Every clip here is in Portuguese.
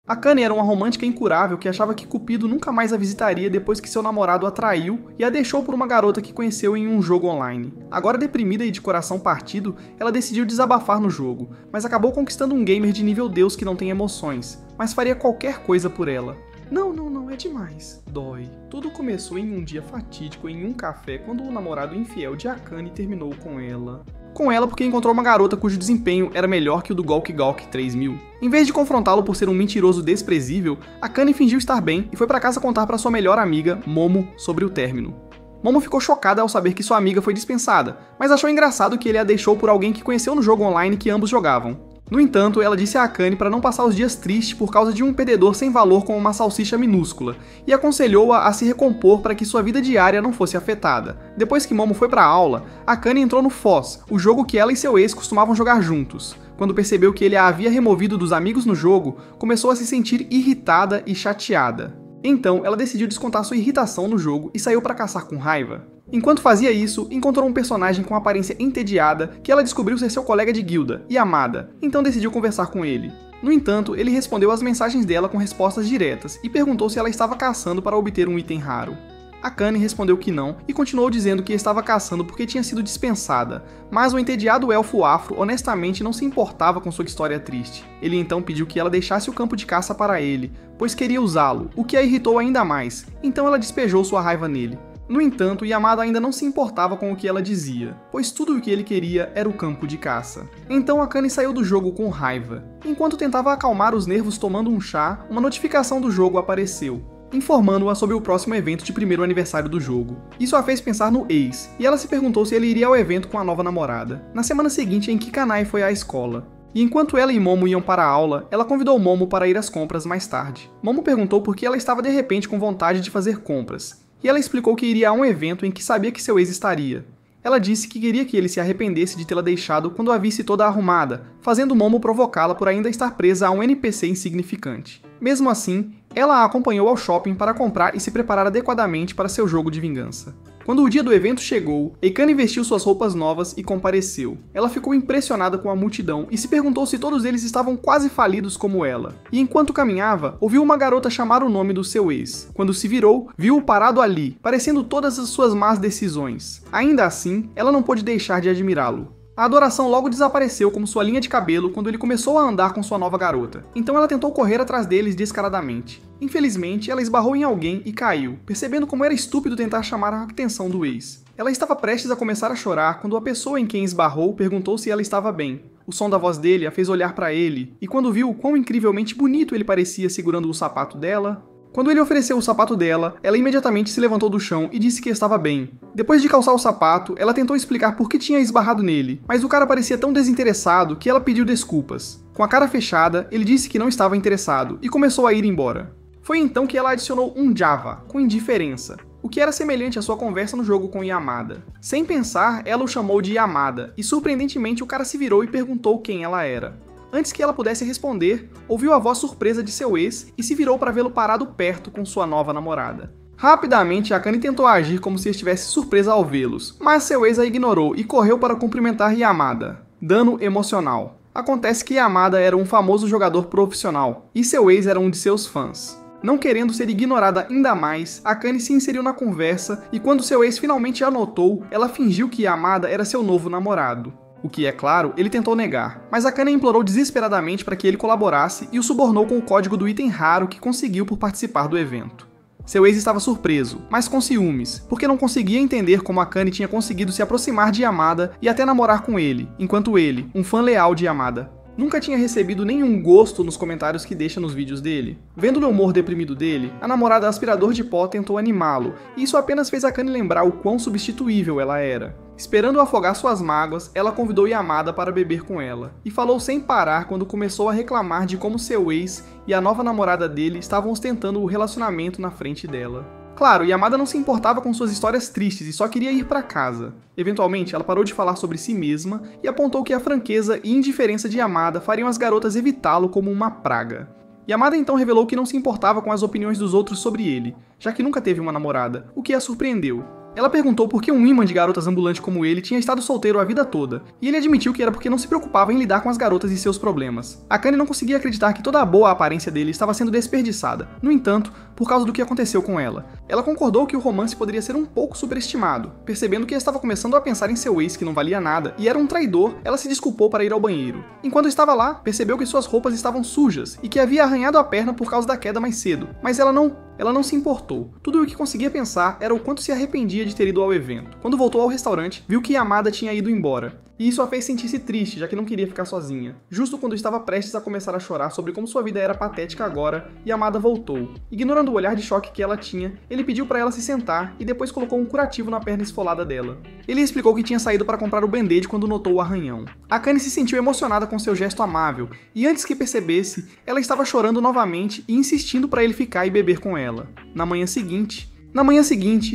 Akane era uma romântica incurável que achava que Cupido nunca mais a visitaria depois que seu namorado a traiu e a deixou por uma garota que conheceu em um jogo online. Agora deprimida e de coração partido, ela decidiu desabafar no jogo, mas acabou conquistando um gamer de nível Deus que não tem emoções, mas faria qualquer coisa por ela. Não, é demais. Dói. Tudo começou em um dia fatídico em um café quando o namorado infiel de Akane terminou com ela. Com ela porque encontrou uma garota cujo desempenho era melhor que o do Gawk Gawk 3000. Em vez de confrontá-lo por ser um mentiroso desprezível, Akane fingiu estar bem e foi para casa contar para sua melhor amiga, Momo, sobre o término. Momo ficou chocada ao saber que sua amiga foi dispensada, mas achou engraçado que ele a deixou por alguém que conheceu no jogo online que ambos jogavam. No entanto, ela disse a Akane para não passar os dias tristes por causa de um perdedor sem valor com uma salsicha minúscula, e aconselhou-a a se recompor para que sua vida diária não fosse afetada. Depois que Momo foi para a aula, Akane entrou no Foz, o jogo que ela e seu ex costumavam jogar juntos. Quando percebeu que ele a havia removido dos amigos no jogo, começou a se sentir irritada e chateada. Então, ela decidiu descontar sua irritação no jogo e saiu para caçar com raiva. Enquanto fazia isso, encontrou um personagem com aparência entediada que ela descobriu ser seu colega de guilda, Yamada, então decidiu conversar com ele. No entanto, ele respondeu às mensagens dela com respostas diretas e perguntou se ela estava caçando para obter um item raro. Akane respondeu que não e continuou dizendo que estava caçando porque tinha sido dispensada, mas o entediado elfo afro honestamente não se importava com sua história triste. Ele então pediu que ela deixasse o campo de caça para ele, pois queria usá-lo, o que a irritou ainda mais, então ela despejou sua raiva nele. No entanto, Yamada ainda não se importava com o que ela dizia, pois tudo o que ele queria era o campo de caça. Então Akane saiu do jogo com raiva. Enquanto tentava acalmar os nervos tomando um chá, uma notificação do jogo apareceu, informando-a sobre o próximo evento de primeiro aniversário do jogo. Isso a fez pensar no ex, e ela se perguntou se ele iria ao evento com a nova namorada, na semana seguinte em que Kanai foi à escola. E enquanto ela e Momo iam para a aula, ela convidou Momo para ir às compras mais tarde. Momo perguntou por que ela estava de repente com vontade de fazer compras, e ela explicou que iria a um evento em que sabia que seu ex estaria. Ela disse que queria que ele se arrependesse de tê-la deixado quando a visse toda arrumada, fazendo Momo provocá-la por ainda estar presa a um NPC insignificante. Mesmo assim, ela a acompanhou ao shopping para comprar e se preparar adequadamente para seu jogo de vingança. Quando o dia do evento chegou, Akane vestiu suas roupas novas e compareceu. Ela ficou impressionada com a multidão e se perguntou se todos eles estavam quase falidos como ela. E enquanto caminhava, ouviu uma garota chamar o nome do seu ex. Quando se virou, viu-o parado ali, parecendo todas as suas más decisões. Ainda assim, ela não pôde deixar de admirá-lo. A adoração logo desapareceu como sua linha de cabelo quando ele começou a andar com sua nova garota. Então ela tentou correr atrás deles descaradamente. Infelizmente, ela esbarrou em alguém e caiu, percebendo como era estúpido tentar chamar a atenção do ex. Ela estava prestes a começar a chorar quando a pessoa em quem esbarrou perguntou se ela estava bem. O som da voz dele a fez olhar para ele, e quando viu o quão incrivelmente bonito ele parecia segurando o sapato dela... Quando ele ofereceu o sapato dela, ela imediatamente se levantou do chão e disse que estava bem. Depois de calçar o sapato, ela tentou explicar por que tinha esbarrado nele, mas o cara parecia tão desinteressado que ela pediu desculpas. Com a cara fechada, ele disse que não estava interessado e começou a ir embora. Foi então que ela adicionou um Java, com indiferença, o que era semelhante à sua conversa no jogo com Yamada. Sem pensar, ela o chamou de Yamada, e surpreendentemente o cara se virou e perguntou quem ela era. Antes que ela pudesse responder, ouviu a voz surpresa de seu ex e se virou para vê-lo parado perto com sua nova namorada. Rapidamente, Akane tentou agir como se estivesse surpresa ao vê-los, mas seu ex a ignorou e correu para cumprimentar Yamada. Dano emocional. Acontece que Yamada era um famoso jogador profissional, e seu ex era um de seus fãs. Não querendo ser ignorada ainda mais, Akane se inseriu na conversa e quando seu ex finalmente a notou, ela fingiu que Yamada era seu novo namorado. O que, é claro, ele tentou negar, mas Akane implorou desesperadamente para que ele colaborasse e o subornou com o código do item raro que conseguiu por participar do evento. Seu ex estava surpreso, mas com ciúmes, porque não conseguia entender como Akane tinha conseguido se aproximar de Yamada e até namorar com ele, enquanto ele, um fã leal de Yamada, nunca tinha recebido nenhum gosto nos comentários que deixa nos vídeos dele. Vendo o humor deprimido dele, a namorada aspirador de pó tentou animá-lo, e isso apenas fez Akane lembrar o quão substituível ela era. Esperando afogar suas mágoas, ela convidou Yamada para beber com ela, e falou sem parar quando começou a reclamar de como seu ex e a nova namorada dele estavam ostentando o relacionamento na frente dela. Claro, Yamada não se importava com suas histórias tristes e só queria ir para casa. Eventualmente, ela parou de falar sobre si mesma e apontou que a franqueza e indiferença de Yamada fariam as garotas evitá-lo como uma praga. Yamada então revelou que não se importava com as opiniões dos outros sobre ele, já que nunca teve uma namorada, o que a surpreendeu. Ela perguntou por que um imã de garotas ambulante como ele tinha estado solteiro a vida toda, e ele admitiu que era porque não se preocupava em lidar com as garotas e seus problemas. Akane não conseguia acreditar que toda a boa aparência dele estava sendo desperdiçada, no entanto, por causa do que aconteceu com ela. Ela concordou que o romance poderia ser um pouco superestimado. Percebendo que estava começando a pensar em seu ex que não valia nada e era um traidor, ela se desculpou para ir ao banheiro. Enquanto estava lá, percebeu que suas roupas estavam sujas e que havia arranhado a perna por causa da queda mais cedo, mas ela não se importou. Tudo o que conseguia pensar era o quanto se arrependia de ter ido ao evento. Quando voltou ao restaurante, viu que Yamada tinha ido embora. E isso a fez sentir-se triste, já que não queria ficar sozinha. Justo quando estava prestes a começar a chorar sobre como sua vida era patética agora, Yamada voltou. Ignorando o olhar de choque que ela tinha, ele pediu para ela se sentar e depois colocou um curativo na perna esfolada dela. Ele explicou que tinha saído para comprar o band-aid quando notou o arranhão. Akane se sentiu emocionada com seu gesto amável, e antes que percebesse, ela estava chorando novamente e insistindo para ele ficar e beber com ela. Na manhã seguinte,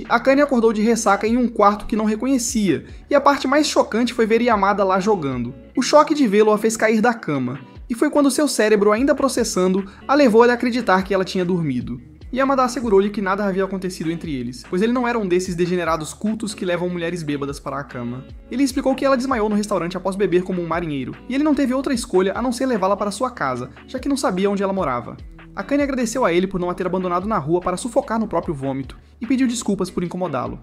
Akane acordou de ressaca em um quarto que não reconhecia, e a parte mais chocante foi ver Yamada lá jogando. O choque de vê-lo a fez cair da cama, e foi quando seu cérebro, ainda processando, a levou a acreditar que ela tinha dormido. Yamada assegurou-lhe que nada havia acontecido entre eles, pois ele não era um desses degenerados cultos que levam mulheres bêbadas para a cama. Ele explicou que ela desmaiou no restaurante após beber como um marinheiro, e ele não teve outra escolha a não ser levá-la para sua casa, já que não sabia onde ela morava. Akane agradeceu a ele por não a ter abandonado na rua para sufocar no próprio vômito, e pediu desculpas por incomodá-lo.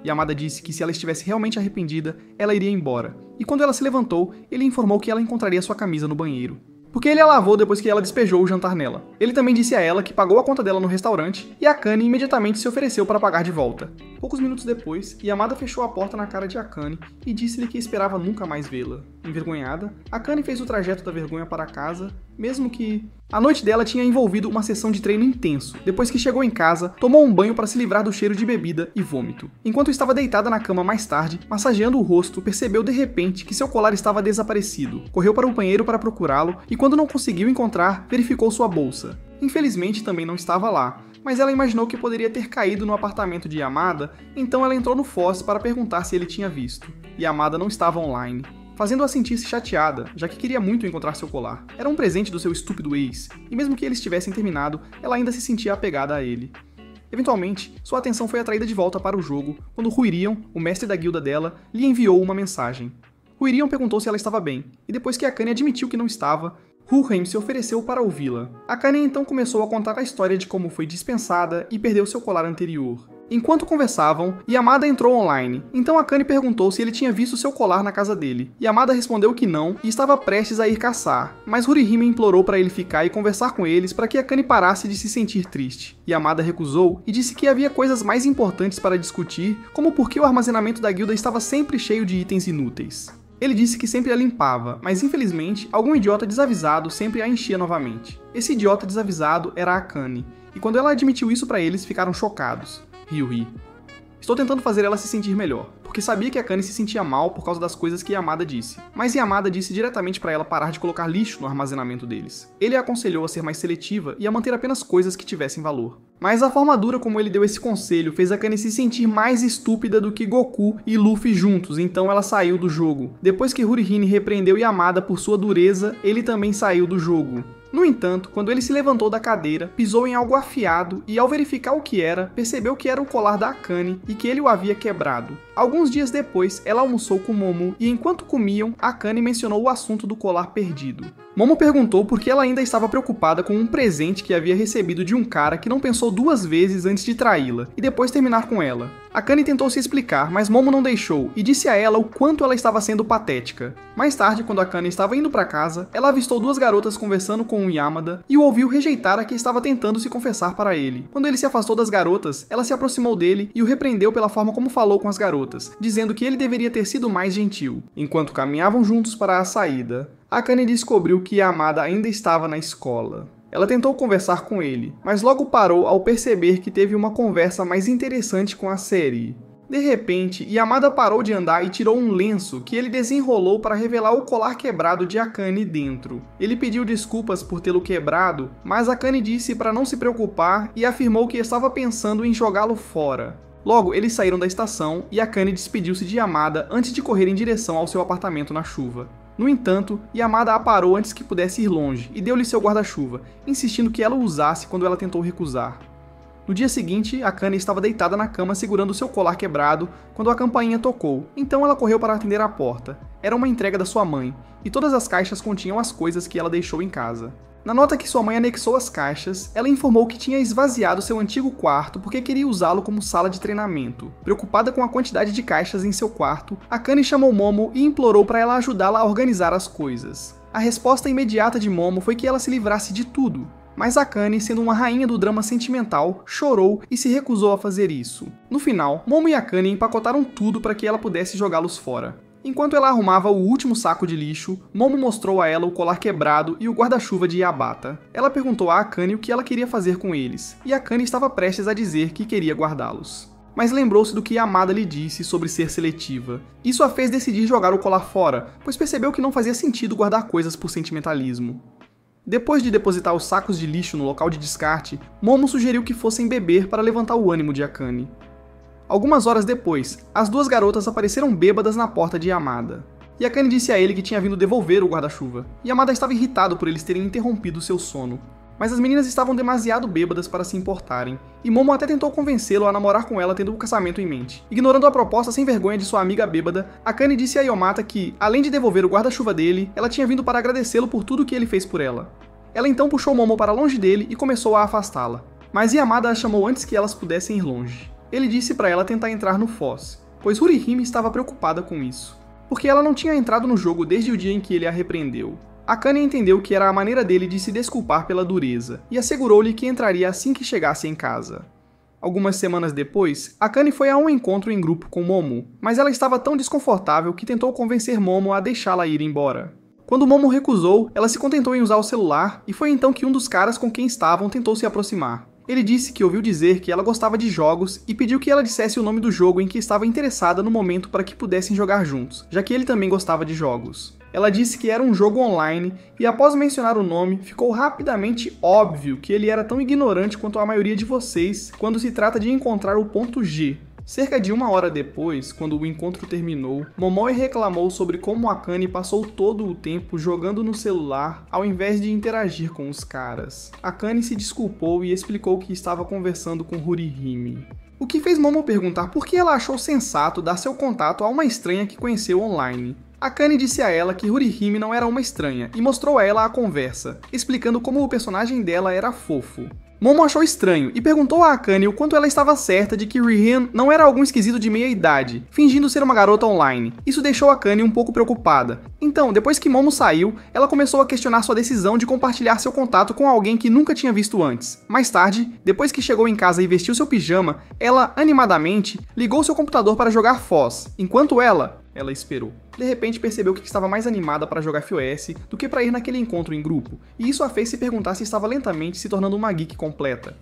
Yamada disse que se ela estivesse realmente arrependida, ela iria embora, e quando ela se levantou, ele informou que ela encontraria sua camisa no banheiro, porque ele a lavou depois que ela despejou o jantar nela. Ele também disse a ela que pagou a conta dela no restaurante, e Akane imediatamente se ofereceu para pagar de volta. Poucos minutos depois, Yamada fechou a porta na cara de Akane e disse-lhe que esperava nunca mais vê-la. Envergonhada, Akane fez o trajeto da vergonha para casa, mesmo que... A noite dela tinha envolvido uma sessão de treino intenso. Depois que chegou em casa, tomou um banho para se livrar do cheiro de bebida e vômito. Enquanto estava deitada na cama mais tarde, massageando o rosto, percebeu de repente que seu colar estava desaparecido. Correu para o banheiro para procurá-lo e quando não conseguiu encontrar, verificou sua bolsa. Infelizmente também não estava lá, mas ela imaginou que poderia ter caído no apartamento de Yamada, então ela entrou no Foz para perguntar se ele tinha visto. Yamada não estava online, fazendo-a sentir-se chateada, já que queria muito encontrar seu colar. Era um presente do seu estúpido ex, e mesmo que eles tivessem terminado, ela ainda se sentia apegada a ele. Eventualmente, sua atenção foi atraída de volta para o jogo, quando Huirion, o mestre da guilda dela, lhe enviou uma mensagem. Huirion perguntou se ela estava bem, e depois que Akane admitiu que não estava, Hulheim se ofereceu para ouvi-la. Akane então começou a contar a história de como foi dispensada e perdeu seu colar anterior. Enquanto conversavam, Yamada entrou online, então Akane perguntou se ele tinha visto seu colar na casa dele. Yamada respondeu que não e estava prestes a ir caçar, mas Hurihime implorou para ele ficar e conversar com eles para que Akane parasse de se sentir triste. Yamada recusou e disse que havia coisas mais importantes para discutir, como por que o armazenamento da guilda estava sempre cheio de itens inúteis. Ele disse que sempre a limpava, mas infelizmente, algum idiota desavisado sempre a enchia novamente. Esse idiota desavisado era Akane, e quando ela admitiu isso para eles, ficaram chocados. Ryuhi. Estou tentando fazer ela se sentir melhor, porque sabia que Akane se sentia mal por causa das coisas que Yamada disse. Mas Yamada disse diretamente para ela parar de colocar lixo no armazenamento deles. Ele a aconselhou a ser mais seletiva e a manter apenas coisas que tivessem valor. Mas a forma dura como ele deu esse conselho fez Akane se sentir mais estúpida do que Goku e Luffy juntos, então ela saiu do jogo. Depois que Hurihime repreendeu Yamada por sua dureza, ele também saiu do jogo. No entanto, quando ele se levantou da cadeira, pisou em algo afiado e, ao verificar o que era, percebeu que era o colar da Akane e que ele o havia quebrado. Alguns dias depois, ela almoçou com Momo e, enquanto comiam, Akane mencionou o assunto do colar perdido. Momo perguntou por que ela ainda estava preocupada com um presente que havia recebido de um cara que não pensou duas vezes antes de traí-la e depois terminar com ela. Akane tentou se explicar, mas Momo não deixou e disse a ela o quanto ela estava sendo patética. Mais tarde, quando Akane estava indo para casa, ela avistou duas garotas conversando com o Yamada e o ouviu rejeitar a que estava tentando se confessar para ele. Quando ele se afastou das garotas, ela se aproximou dele e o repreendeu pela forma como falou com as garotas, dizendo que ele deveria ter sido mais gentil. Enquanto caminhavam juntos para a saída, Akane descobriu que Yamada ainda estava na escola. Ela tentou conversar com ele, mas logo parou ao perceber que teve uma conversa mais interessante com a Seri. De repente, Yamada parou de andar e tirou um lenço que ele desenrolou para revelar o colar quebrado de Akane dentro. Ele pediu desculpas por tê-lo quebrado, mas Akane disse para não se preocupar e afirmou que estava pensando em jogá-lo fora. Logo, eles saíram da estação e Akane despediu-se de Yamada antes de correr em direção ao seu apartamento na chuva. No entanto, Yamada a parou antes que pudesse ir longe e deu-lhe seu guarda-chuva, insistindo que ela o usasse quando ela tentou recusar. No dia seguinte, Akane estava deitada na cama segurando seu colar quebrado quando a campainha tocou, então ela correu para atender a porta. Era uma entrega da sua mãe, e todas as caixas continham as coisas que ela deixou em casa. Na nota que sua mãe anexou às caixas, ela informou que tinha esvaziado seu antigo quarto porque queria usá-lo como sala de treinamento. Preocupada com a quantidade de caixas em seu quarto, Akane chamou Momo e implorou para ela ajudá-la a organizar as coisas. A resposta imediata de Momo foi que ela se livrasse de tudo. Mas Akane, sendo uma rainha do drama sentimental, chorou e se recusou a fazer isso. No final, Momo e Akane empacotaram tudo para que ela pudesse jogá-los fora. Enquanto ela arrumava o último saco de lixo, Momo mostrou a ela o colar quebrado e o guarda-chuva de Yabata. Ela perguntou a Akane o que ela queria fazer com eles, e Akane estava prestes a dizer que queria guardá-los. Mas lembrou-se do que Yamada lhe disse sobre ser seletiva. Isso a fez decidir jogar o colar fora, pois percebeu que não fazia sentido guardar coisas por sentimentalismo. Depois de depositar os sacos de lixo no local de descarte, Momo sugeriu que fossem beber para levantar o ânimo de Akane. Algumas horas depois, as duas garotas apareceram bêbadas na porta de Yamada. E Akane disse a ele que tinha vindo devolver o guarda-chuva. Yamada estava irritado por eles terem interrompido seu sono. Mas as meninas estavam demasiado bêbadas para se importarem, e Momo até tentou convencê-lo a namorar com ela tendo o casamento em mente. Ignorando a proposta sem vergonha de sua amiga bêbada, Akane disse a Yomata que, além de devolver o guarda-chuva dele, ela tinha vindo para agradecê-lo por tudo que ele fez por ela. Ela então puxou Momo para longe dele e começou a afastá-la. Mas Yamada a chamou antes que elas pudessem ir longe. Ele disse para ela tentar entrar no fosse, pois Hurihime estava preocupada com isso, porque ela não tinha entrado no jogo desde o dia em que ele a repreendeu. Akane entendeu que era a maneira dele de se desculpar pela dureza, e assegurou-lhe que entraria assim que chegasse em casa. Algumas semanas depois, Akane foi a um encontro em grupo com Momo, mas ela estava tão desconfortável que tentou convencer Momo a deixá-la ir embora. Quando Momo recusou, ela se contentou em usar o celular, e foi então que um dos caras com quem estavam tentou se aproximar. Ele disse que ouviu dizer que ela gostava de jogos e pediu que ela dissesse o nome do jogo em que estava interessada no momento para que pudessem jogar juntos, já que ele também gostava de jogos. Ela disse que era um jogo online e após mencionar o nome, ficou rapidamente óbvio que ele era tão ignorante quanto a maioria de vocês quando se trata de encontrar o ponto G. Cerca de uma hora depois, quando o encontro terminou, Momoe reclamou sobre como Akane passou todo o tempo jogando no celular ao invés de interagir com os caras. Akane se desculpou e explicou que estava conversando com Hurihime. O que fez Momo perguntar por que ela achou sensato dar seu contato a uma estranha que conheceu online. Akane disse a ela que Hurihime não era uma estranha e mostrou a ela a conversa, explicando como o personagem dela era fofo. Momo achou estranho e perguntou a Akane o quanto ela estava certa de que Rihan não era algum esquisito de meia idade, fingindo ser uma garota online. Isso deixou Akane um pouco preocupada. Então, depois que Momo saiu, ela começou a questionar sua decisão de compartilhar seu contato com alguém que nunca tinha visto antes. Mais tarde, depois que chegou em casa e vestiu seu pijama, ela, animadamente, ligou seu computador para jogar Foz, enquanto ela esperou. De repente percebeu que estava mais animada para jogar FOS do que para ir naquele encontro em grupo, e isso a fez se perguntar se estava lentamente se tornando uma geek completa.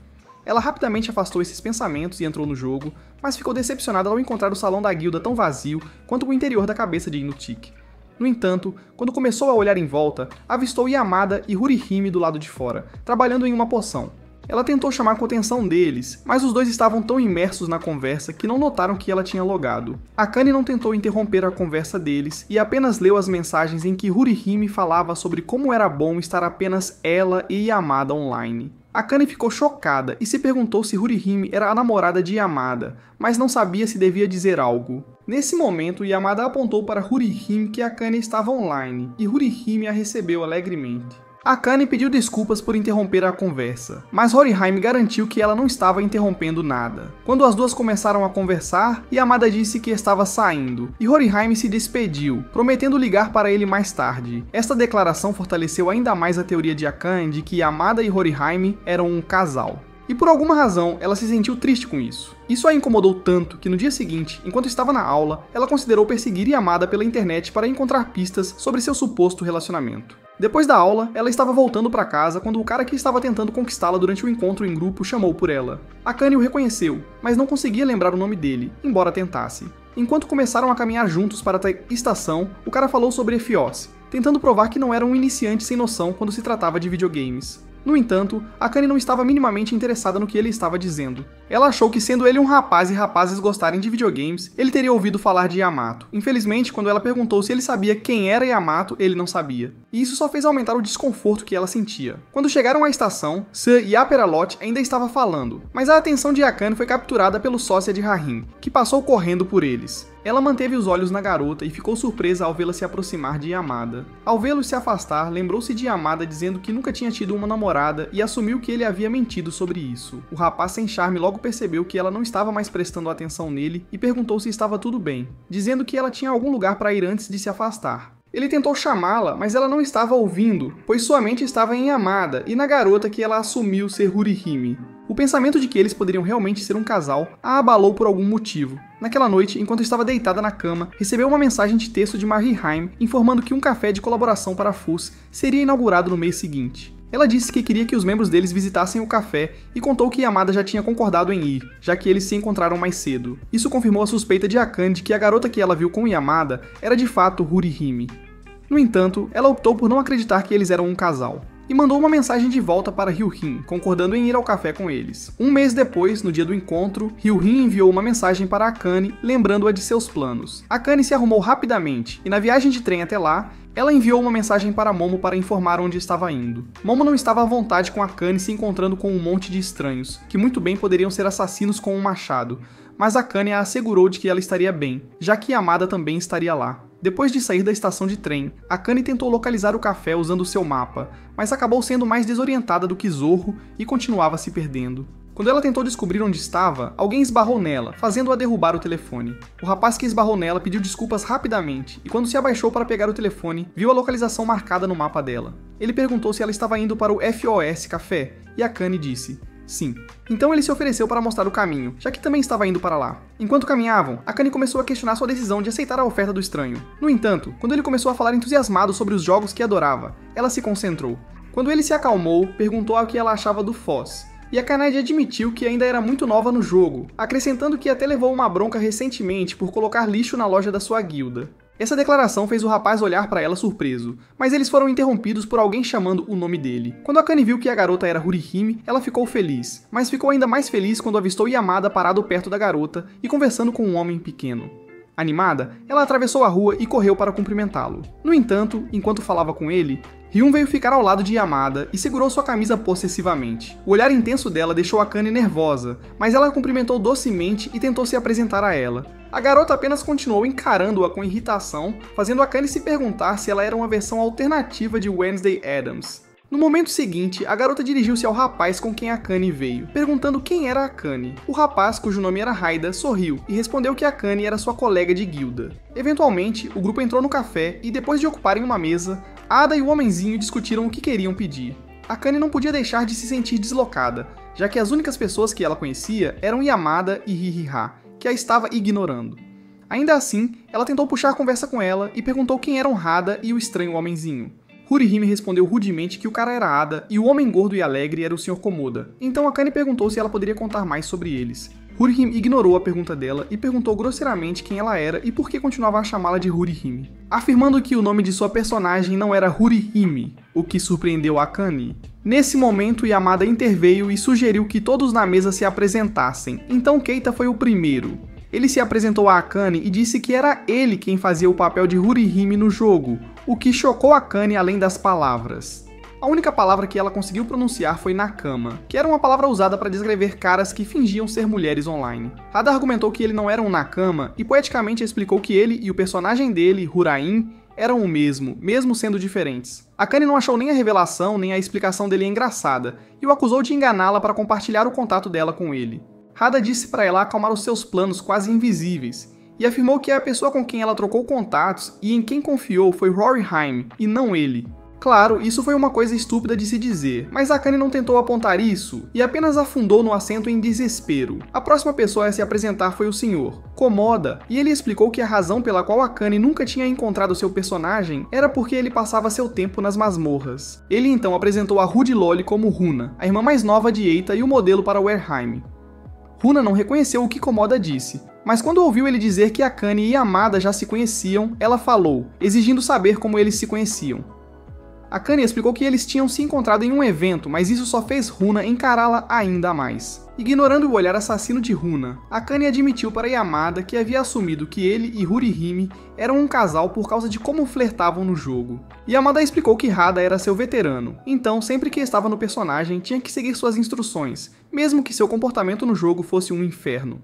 Ela rapidamente afastou esses pensamentos e entrou no jogo, mas ficou decepcionada ao encontrar o salão da guilda tão vazio quanto o interior da cabeça de Inutik. No entanto, quando começou a olhar em volta, avistou Yamada e Hurihime do lado de fora, trabalhando em uma poção. Ela tentou chamar a atenção deles, mas os dois estavam tão imersos na conversa que não notaram que ela tinha logado. Akane não tentou interromper a conversa deles e apenas leu as mensagens em que Hurihime falava sobre como era bom estar apenas ela e Yamada online. Akane ficou chocada e se perguntou se Hurihime era a namorada de Yamada, mas não sabia se devia dizer algo. Nesse momento, Yamada apontou para Hurihime que Akane estava online, e Hurihime a recebeu alegremente. Akane pediu desculpas por interromper a conversa, mas Hurihime garantiu que ela não estava interrompendo nada. Quando as duas começaram a conversar, Yamada disse que estava saindo, e Hurihime se despediu, prometendo ligar para ele mais tarde. Esta declaração fortaleceu ainda mais a teoria de Akane de que Yamada e Hurihime eram um casal. E por alguma razão, ela se sentiu triste com isso. Isso a incomodou tanto que no dia seguinte, enquanto estava na aula, ela considerou perseguir Yamada pela internet para encontrar pistas sobre seu suposto relacionamento. Depois da aula, ela estava voltando para casa quando o cara que estava tentando conquistá-la durante o encontro em grupo chamou por ela. Akane o reconheceu, mas não conseguia lembrar o nome dele, embora tentasse. Enquanto começaram a caminhar juntos para a estação, o cara falou sobre FOS, tentando provar que não era um iniciante sem noção quando se tratava de videogames. No entanto, Akane não estava minimamente interessada no que ele estava dizendo. Ela achou que, sendo ele um rapaz e rapazes gostarem de videogames, ele teria ouvido falar de Yamato. Infelizmente, quando ela perguntou se ele sabia quem era Yamato, ele não sabia. E isso só fez aumentar o desconforto que ela sentia. Quando chegaram à estação, Sun e Aperalot ainda estava falando, mas a atenção de Akane foi capturada pelo sósia de Harim, que passou correndo por eles. Ela manteve os olhos na garota e ficou surpresa ao vê-la se aproximar de Yamada. Ao vê-los se afastar, lembrou-se de Yamada dizendo que nunca tinha tido uma namorada e assumiu que ele havia mentido sobre isso. O rapaz sem charme logo percebeu que ela não estava mais prestando atenção nele e perguntou se estava tudo bem, dizendo que ela tinha algum lugar para ir antes de se afastar. Ele tentou chamá-la, mas ela não estava ouvindo, pois sua mente estava em Yamada e na garota que ela assumiu ser Hurihime. O pensamento de que eles poderiam realmente ser um casal a abalou por algum motivo. Naquela noite, enquanto estava deitada na cama, recebeu uma mensagem de texto de Marie Haim informando que um café de colaboração para FUS seria inaugurado no mês seguinte. Ela disse que queria que os membros deles visitassem o café e contou que Yamada já tinha concordado em ir, já que eles se encontraram mais cedo. Isso confirmou a suspeita de Akane de que a garota que ela viu com Yamada era de fato Hurihime. No entanto, ela optou por não acreditar que eles eram um casal, e mandou uma mensagem de volta para Hyuhin, concordando em ir ao café com eles. Um mês depois, no dia do encontro, Hyuhin enviou uma mensagem para Akane, lembrando-a de seus planos. Akane se arrumou rapidamente, e na viagem de trem até lá, ela enviou uma mensagem para Momo para informar onde estava indo. Momo não estava à vontade com Akane se encontrando com um monte de estranhos, que muito bem poderiam ser assassinos com um machado, mas Akane a assegurou de que ela estaria bem, já que Yamada também estaria lá. Depois de sair da estação de trem, Akane tentou localizar o café usando seu mapa, mas acabou sendo mais desorientada do que Zorro e continuava se perdendo. Quando ela tentou descobrir onde estava, alguém esbarrou nela, fazendo-a derrubar o telefone. O rapaz que esbarrou nela pediu desculpas rapidamente, e quando se abaixou para pegar o telefone, viu a localização marcada no mapa dela. Ele perguntou se ela estava indo para o FOS Café, e Akane disse sim. Então ele se ofereceu para mostrar o caminho, já que também estava indo para lá. Enquanto caminhavam, Akane começou a questionar sua decisão de aceitar a oferta do estranho. No entanto, quando ele começou a falar entusiasmado sobre os jogos que adorava, ela se concentrou. Quando ele se acalmou, perguntou o que ela achava do FOS. E Akane admitiu que ainda era muito nova no jogo, acrescentando que até levou uma bronca recentemente por colocar lixo na loja da sua guilda. Essa declaração fez o rapaz olhar para ela surpreso, mas eles foram interrompidos por alguém chamando o nome dele. Quando Akane viu que a garota era Hurihime, ela ficou feliz, mas ficou ainda mais feliz quando avistou Yamada parado perto da garota e conversando com um homem pequeno. Animada, ela atravessou a rua e correu para cumprimentá-lo. No entanto, enquanto falava com ele, Ryun veio ficar ao lado de Yamada e segurou sua camisa possessivamente. O olhar intenso dela deixou Akane nervosa, mas ela a cumprimentou docemente e tentou se apresentar a ela. A garota apenas continuou encarando-a com irritação, fazendo Akane se perguntar se ela era uma versão alternativa de Wednesday Addams. No momento seguinte, a garota dirigiu-se ao rapaz com quem Akane veio, perguntando quem era Akane. O rapaz, cujo nome era Haida, sorriu e respondeu que Akane era sua colega de guilda. Eventualmente, o grupo entrou no café e, depois de ocuparem uma mesa, Ada e o homenzinho discutiram o que queriam pedir. Akane não podia deixar de se sentir deslocada, já que as únicas pessoas que ela conhecia eram Yamada e Hihiha, que a estava ignorando. Ainda assim, ela tentou puxar a conversa com ela e perguntou quem eram Hada e o estranho homenzinho. Hurihime respondeu rudemente que o cara era Ada e o homem gordo e alegre era o Sr. Komoda. Então Akane perguntou se ela poderia contar mais sobre eles. Hurihime ignorou a pergunta dela e perguntou grosseiramente quem ela era e por que continuava a chamá-la de Hurihime, afirmando que o nome de sua personagem não era Hurihime, o que surpreendeu Akane. Nesse momento, Yamada interveio e sugeriu que todos na mesa se apresentassem, então Keita foi o primeiro. Ele se apresentou a Akane e disse que era ele quem fazia o papel de Hurihime no jogo, o que chocou Akane além das palavras. A única palavra que ela conseguiu pronunciar foi Nakama, que era uma palavra usada para descrever caras que fingiam ser mulheres online. Hada argumentou que ele não era um Nakama e poeticamente explicou que ele e o personagem dele, Hurain, eram o mesmo sendo diferentes. Akane não achou nem a revelação nem a explicação dele engraçada e o acusou de enganá-la para compartilhar o contato dela com ele. Hada disse para ela acalmar os seus planos quase invisíveis, e afirmou que a pessoa com quem ela trocou contatos e em quem confiou foi Rory Haim, e não ele. Claro, isso foi uma coisa estúpida de se dizer, mas Akane não tentou apontar isso, e apenas afundou no assento em desespero. A próxima pessoa a se apresentar foi o Sr. Komoda, e ele explicou que a razão pela qual Akane nunca tinha encontrado seu personagem era porque ele passava seu tempo nas masmorras. Ele então apresentou a Rude Loli como Runa, a irmã mais nova de Eita e o modelo para Werheim. Runa não reconheceu o que Komoda disse, mas quando ouviu ele dizer que Akane e Yamada já se conheciam, ela falou, exigindo saber como eles se conheciam. Akane explicou que eles tinham se encontrado em um evento, mas isso só fez Runa encará-la ainda mais. Ignorando o olhar assassino de Runa, Akane admitiu para Yamada que havia assumido que ele e Hurihime eram um casal por causa de como flertavam no jogo. Yamada explicou que Hada era seu veterano, então sempre que estava no personagem tinha que seguir suas instruções, mesmo que seu comportamento no jogo fosse um inferno.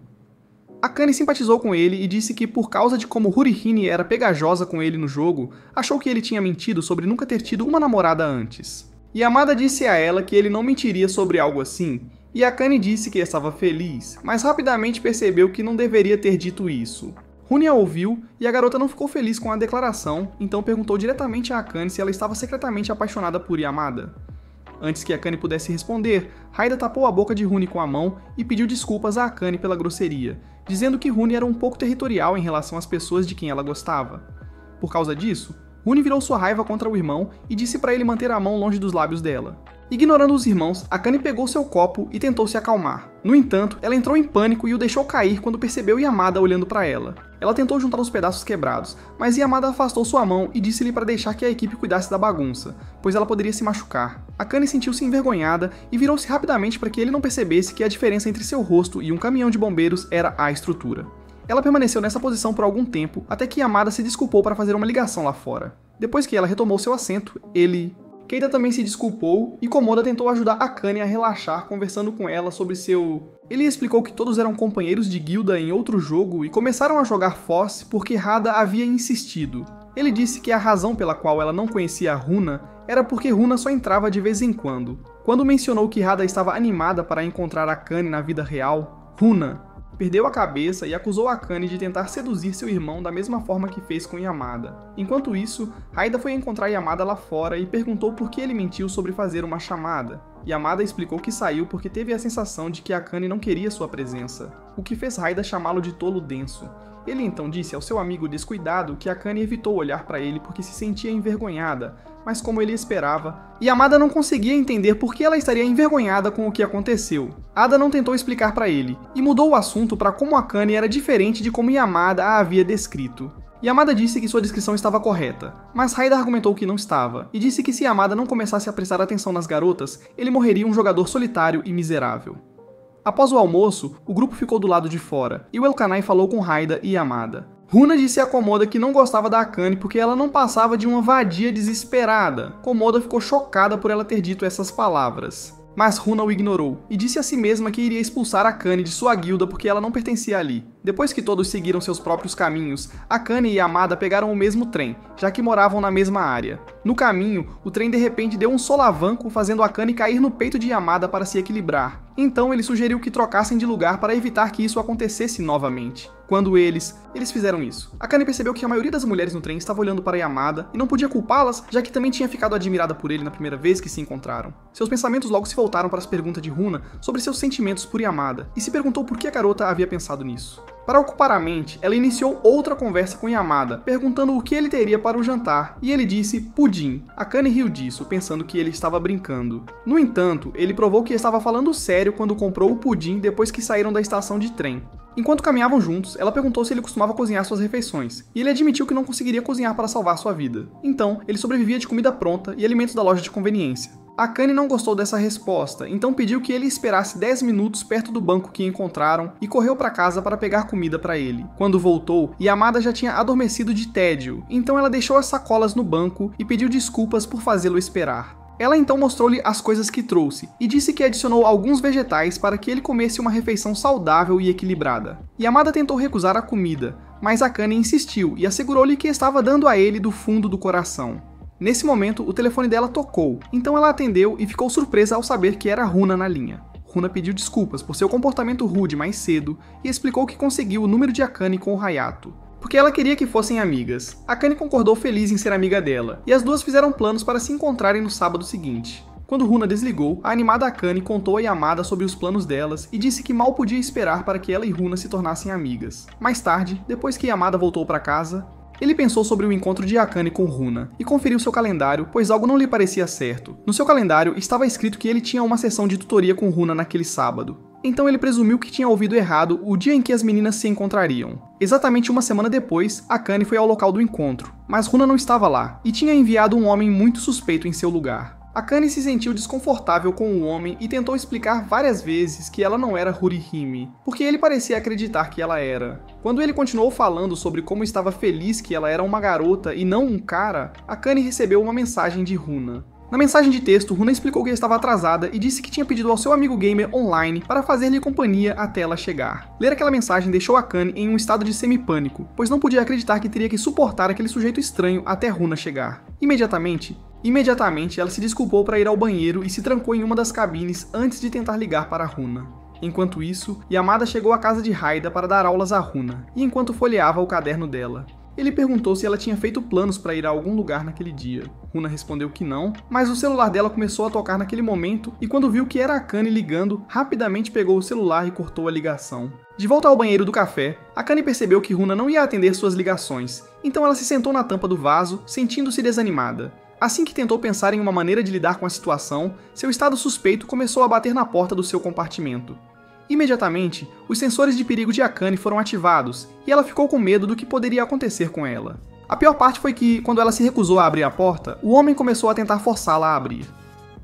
Akane simpatizou com ele e disse que por causa de como Hurihime era pegajosa com ele no jogo, achou que ele tinha mentido sobre nunca ter tido uma namorada antes. Yamada disse a ela que ele não mentiria sobre algo assim, e Akane disse que estava feliz, mas rapidamente percebeu que não deveria ter dito isso. Rune a ouviu e a garota não ficou feliz com a declaração, então perguntou diretamente a Akane se ela estava secretamente apaixonada por Yamada. Antes que Akane pudesse responder, Haida tapou a boca de Rune com a mão e pediu desculpas a Akane pela grosseria, dizendo que Rune era um pouco territorial em relação às pessoas de quem ela gostava. Por causa disso, Rune virou sua raiva contra o irmão e disse para ele manter a mão longe dos lábios dela. Ignorando os irmãos, Akane pegou seu copo e tentou se acalmar. No entanto, ela entrou em pânico e o deixou cair quando percebeu Yamada olhando para ela. Ela tentou juntar os pedaços quebrados, mas Yamada afastou sua mão e disse-lhe para deixar que a equipe cuidasse da bagunça, pois ela poderia se machucar. Akane sentiu-se envergonhada e virou-se rapidamente para que ele não percebesse que a diferença entre seu rosto e um caminhão de bombeiros era a estrutura. Ela permaneceu nessa posição por algum tempo, até que Yamada se desculpou para fazer uma ligação lá fora. Depois que ela retomou seu assento, Keita também se desculpou e Komoda tentou ajudar Akane a relaxar conversando com ela sobre seu... Ele explicou que todos eram companheiros de guilda em outro jogo e começaram a jogar Force porque Hada havia insistido. Ele disse que a razão pela qual ela não conhecia a Runa era porque Runa só entrava de vez em quando. Quando mencionou que Hada estava animada para encontrar Akane na vida real, Runa perdeu a cabeça e acusou Akane de tentar seduzir seu irmão da mesma forma que fez com Yamada. Enquanto isso, Haida foi encontrar Yamada lá fora e perguntou por que ele mentiu sobre fazer uma chamada. Yamada explicou que saiu porque teve a sensação de que Akane não queria sua presença, o que fez Haida chamá-lo de tolo denso. Ele então disse ao seu amigo descuidado que Akane evitou olhar para ele porque se sentia envergonhada, mas como ele esperava, Yamada não conseguia entender por que ela estaria envergonhada com o que aconteceu. Ada não tentou explicar para ele, e mudou o assunto para como Akane era diferente de como Yamada a havia descrito. Yamada disse que sua descrição estava correta, mas Haida argumentou que não estava, e disse que se Yamada não começasse a prestar atenção nas garotas, ele morreria um jogador solitário e miserável. Após o almoço, o grupo ficou do lado de fora, e o Elkanai falou com Haida e Yamada. Runa disse a Komoda que não gostava da Akane porque ela não passava de uma vadia desesperada. Komoda ficou chocada por ela ter dito essas palavras. Mas Runa o ignorou, e disse a si mesma que iria expulsar Akane de sua guilda porque ela não pertencia ali. Depois que todos seguiram seus próprios caminhos, Akane e Yamada pegaram o mesmo trem, já que moravam na mesma área. No caminho, o trem de repente deu um solavanco, fazendo Akane cair no peito de Yamada para se equilibrar. Então ele sugeriu que trocassem de lugar para evitar que isso acontecesse novamente. Quando eles fizeram isso, Akane percebeu que a maioria das mulheres no trem estava olhando para Yamada e não podia culpá-las, já que também tinha ficado admirada por ele na primeira vez que se encontraram. Seus pensamentos logo se voltaram para as perguntas de Runa sobre seus sentimentos por Yamada, e se perguntou por que a garota havia pensado nisso. Para ocupar a mente, ela iniciou outra conversa com Yamada, perguntando o que ele teria para o jantar, e ele disse pudim. Akane riu disso, pensando que ele estava brincando. No entanto, ele provou que estava falando sério quando comprou o pudim depois que saíram da estação de trem. Enquanto caminhavam juntos, ela perguntou se ele costumava cozinhar suas refeições, e ele admitiu que não conseguiria cozinhar para salvar sua vida. Então, ele sobrevivia de comida pronta e alimentos da loja de conveniência. Akane não gostou dessa resposta, então pediu que ele esperasse 10 minutos perto do banco que encontraram e correu para casa para pegar comida para ele. Quando voltou, Yamada já tinha adormecido de tédio, então ela deixou as sacolas no banco e pediu desculpas por fazê-lo esperar. Ela então mostrou-lhe as coisas que trouxe, e disse que adicionou alguns vegetais para que ele comesse uma refeição saudável e equilibrada. Yamada tentou recusar a comida, mas Akane insistiu e assegurou-lhe que estava dando a ele do fundo do coração. Nesse momento, o telefone dela tocou, então ela atendeu e ficou surpresa ao saber que era Runa na linha. Runa pediu desculpas por seu comportamento rude mais cedo e explicou que conseguiu o número de Akane com o Hayato, porque ela queria que fossem amigas. Akane concordou feliz em ser amiga dela, e as duas fizeram planos para se encontrarem no sábado seguinte. Quando Runa desligou, a animada Akane contou a Yamada sobre os planos delas e disse que mal podia esperar para que ela e Runa se tornassem amigas. Mais tarde, depois que Yamada voltou para casa, ele pensou sobre o encontro de Akane com Runa e conferiu seu calendário, pois algo não lhe parecia certo. No seu calendário estava escrito que ele tinha uma sessão de tutoria com Runa naquele sábado. Então ele presumiu que tinha ouvido errado o dia em que as meninas se encontrariam. Exatamente uma semana depois, Akane foi ao local do encontro, mas Runa não estava lá, e tinha enviado um homem muito suspeito em seu lugar. Akane se sentiu desconfortável com o homem e tentou explicar várias vezes que ela não era Hurihime, porque ele parecia acreditar que ela era. Quando ele continuou falando sobre como estava feliz que ela era uma garota e não um cara, Akane recebeu uma mensagem de Runa. Na mensagem de texto, Runa explicou que estava atrasada e disse que tinha pedido ao seu amigo gamer online para fazer-lhe companhia até ela chegar. Ler aquela mensagem deixou Akane em um estado de semi-pânico, pois não podia acreditar que teria que suportar aquele sujeito estranho até Runa chegar. Imediatamente, ela se desculpou para ir ao banheiro e se trancou em uma das cabines antes de tentar ligar para Runa. Enquanto isso, Yamada chegou à casa de Haida para dar aulas a Runa, e enquanto folheava o caderno dela. Ele perguntou se ela tinha feito planos para ir a algum lugar naquele dia. Runa respondeu que não, mas o celular dela começou a tocar naquele momento e quando viu que era Akane ligando, rapidamente pegou o celular e cortou a ligação. De volta ao banheiro do café, Akane percebeu que Runa não ia atender suas ligações, então ela se sentou na tampa do vaso, sentindo-se desanimada. Assim que tentou pensar em uma maneira de lidar com a situação, seu estado suspeito começou a bater na porta do seu compartimento. Imediatamente, os sensores de perigo de Akane foram ativados, e ela ficou com medo do que poderia acontecer com ela. A pior parte foi que, quando ela se recusou a abrir a porta, o homem começou a tentar forçá-la a abrir.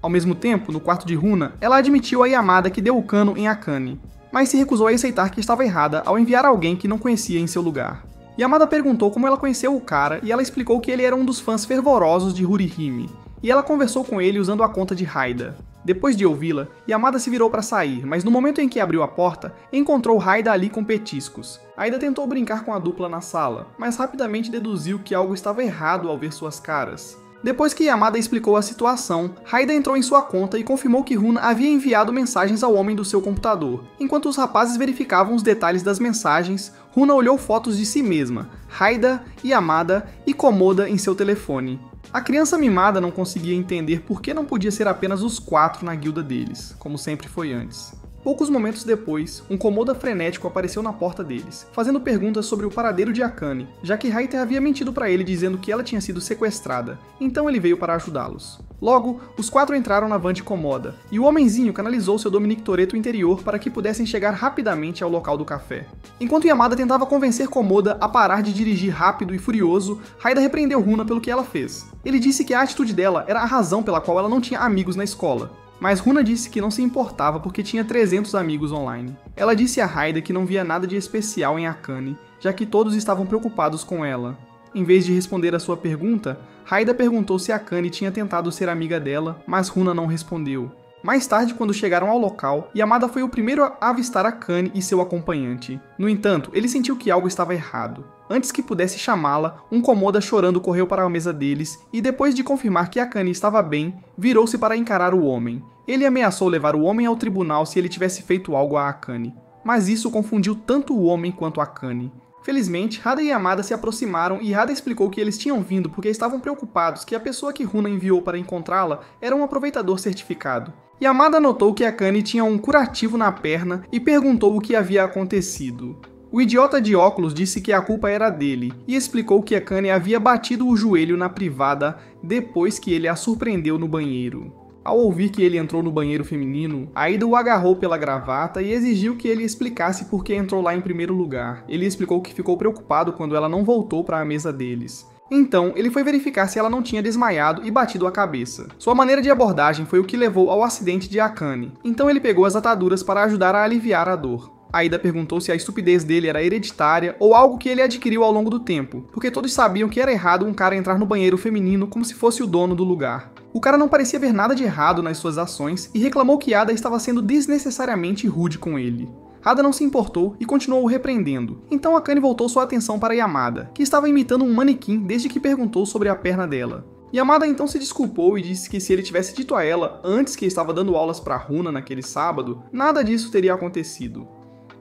Ao mesmo tempo, no quarto de Runa, ela admitiu a Yamada que deu o cano em Akane, mas se recusou a aceitar que estava errada ao enviar alguém que não conhecia em seu lugar. Yamada perguntou como ela conheceu o cara e ela explicou que ele era um dos fãs fervorosos de Hurihime, e ela conversou com ele usando a conta de Haida. Depois de ouvi-la, Yamada se virou para sair, mas no momento em que abriu a porta, encontrou Haida ali com petiscos. Haida tentou brincar com a dupla na sala, mas rapidamente deduziu que algo estava errado ao ver suas caras. Depois que Yamada explicou a situação, Haida entrou em sua conta e confirmou que Runa havia enviado mensagens ao homem do seu computador. Enquanto os rapazes verificavam os detalhes das mensagens, Runa olhou fotos de si mesma, Haida, Yamada e Komoda em seu telefone. A criança mimada não conseguia entender por que não podia ser apenas os 4 na guilda deles, como sempre foi antes. Poucos momentos depois, um Komoda frenético apareceu na porta deles, fazendo perguntas sobre o paradeiro de Akane, já que Haita havia mentido para ele dizendo que ela tinha sido sequestrada, então ele veio para ajudá-los. Logo, os 4 entraram na van de Komoda, e o homenzinho canalizou seu Dominic Toretto interior para que pudessem chegar rapidamente ao local do café. Enquanto Yamada tentava convencer Komoda a parar de dirigir rápido e furioso, Haida repreendeu Runa pelo que ela fez. Ele disse que a atitude dela era a razão pela qual ela não tinha amigos na escola. Mas Runa disse que não se importava porque tinha 300 amigos online. Ela disse a Haida que não via nada de especial em Akane, já que todos estavam preocupados com ela. Em vez de responder a sua pergunta, Haida perguntou se Akane tinha tentado ser amiga dela, mas Runa não respondeu. Mais tarde, quando chegaram ao local, Yamada foi o primeiro a avistar Akane e seu acompanhante. No entanto, ele sentiu que algo estava errado. Antes que pudesse chamá-la, um Komoda chorando correu para a mesa deles e, depois de confirmar que Akane estava bem, virou-se para encarar o homem. Ele ameaçou levar o homem ao tribunal se ele tivesse feito algo a Akane. Mas isso confundiu tanto o homem quanto Akane. Felizmente, Hada e Yamada se aproximaram e Hada explicou que eles tinham vindo porque estavam preocupados que a pessoa que Runa enviou para encontrá-la era um aproveitador certificado. Yamada notou que Akane tinha um curativo na perna e perguntou o que havia acontecido. O idiota de óculos disse que a culpa era dele e explicou que Akane havia batido o joelho na privada depois que ele a surpreendeu no banheiro. Ao ouvir que ele entrou no banheiro feminino, Aida o agarrou pela gravata e exigiu que ele explicasse por que entrou lá em primeiro lugar. Ele explicou que ficou preocupado quando ela não voltou para a mesa deles. Então, ele foi verificar se ela não tinha desmaiado e batido a cabeça. Sua maneira de abordagem foi o que levou ao acidente de Akane. Então ele pegou as ataduras para ajudar a aliviar a dor. Aida perguntou se a estupidez dele era hereditária ou algo que ele adquiriu ao longo do tempo, porque todos sabiam que era errado um cara entrar no banheiro feminino como se fosse o dono do lugar. O cara não parecia ver nada de errado nas suas ações e reclamou que Ada estava sendo desnecessariamente rude com ele. Ada não se importou e continuou o repreendendo, então Akane voltou sua atenção para Yamada, que estava imitando um manequim desde que perguntou sobre a perna dela. Yamada então se desculpou e disse que se ele tivesse dito a ela antes que estava dando aulas para Runa naquele sábado, nada disso teria acontecido.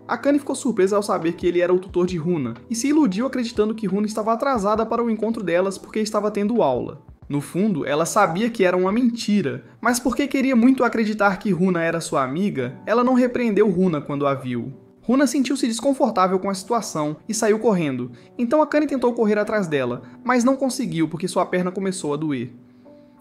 Akane ficou surpresa ao saber que ele era o tutor de Runa, e se iludiu acreditando que Runa estava atrasada para o encontro delas porque estava tendo aula. No fundo, ela sabia que era uma mentira, mas porque queria muito acreditar que Runa era sua amiga, ela não repreendeu Runa quando a viu. Runa sentiu-se desconfortável com a situação e saiu correndo, então Akane tentou correr atrás dela, mas não conseguiu porque sua perna começou a doer.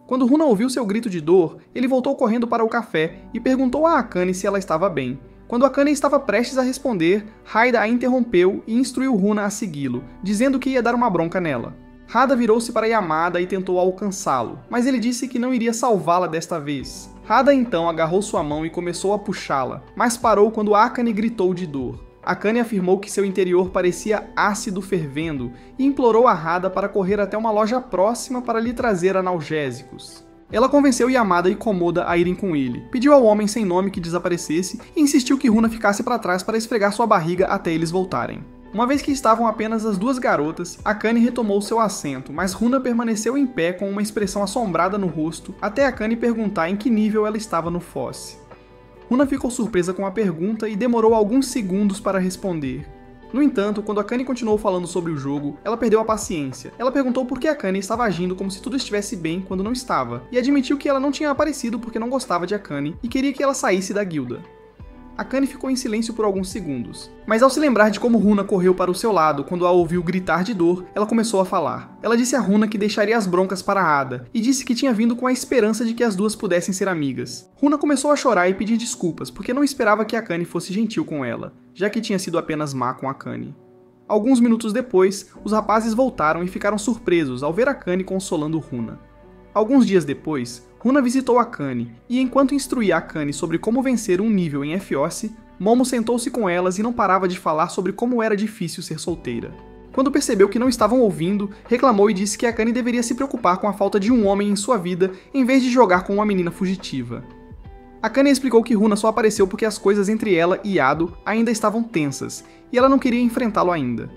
Quando Runa ouviu seu grito de dor, ele voltou correndo para o café e perguntou a Akane se ela estava bem. Quando Akane estava prestes a responder, Haida a interrompeu e instruiu Runa a segui-lo, dizendo que ia dar uma bronca nela. Hada virou-se para Yamada e tentou alcançá-lo, mas ele disse que não iria salvá-la desta vez. Hada então agarrou sua mão e começou a puxá-la, mas parou quando Akane gritou de dor. Akane afirmou que seu interior parecia ácido fervendo e implorou a Hada para correr até uma loja próxima para lhe trazer analgésicos. Ela convenceu Yamada e Komoda a irem com ele, pediu ao homem sem nome que desaparecesse e insistiu que Runa ficasse para trás para esfregar sua barriga até eles voltarem. Uma vez que estavam apenas as duas garotas, Akane retomou seu assento, mas Runa permaneceu em pé com uma expressão assombrada no rosto até Akane perguntar em que nível ela estava no Fosse. Runa ficou surpresa com a pergunta e demorou alguns segundos para responder. No entanto, quando Akane continuou falando sobre o jogo, ela perdeu a paciência. Ela perguntou por que Akane estava agindo como se tudo estivesse bem quando não estava, e admitiu que ela não tinha aparecido porque não gostava de Akane e queria que ela saísse da guilda. Akane ficou em silêncio por alguns segundos, mas ao se lembrar de como Runa correu para o seu lado quando a ouviu gritar de dor, ela começou a falar. Ela disse a Runa que deixaria as broncas para Hada, e disse que tinha vindo com a esperança de que as duas pudessem ser amigas. Runa começou a chorar e pedir desculpas, porque não esperava que Akane fosse gentil com ela, já que tinha sido apenas má com Akane. Alguns minutos depois, os rapazes voltaram e ficaram surpresos ao ver Akane consolando Runa. Alguns dias depois, Runa visitou Akane, e enquanto instruía Akane sobre como vencer um nível em Fosse, Momo sentou-se com elas e não parava de falar sobre como era difícil ser solteira. Quando percebeu que não estavam ouvindo, reclamou e disse que Akane deveria se preocupar com a falta de um homem em sua vida em vez de jogar com uma menina fugitiva. Akane explicou que Runa só apareceu porque as coisas entre ela e Ado ainda estavam tensas, e ela não queria enfrentá-lo ainda.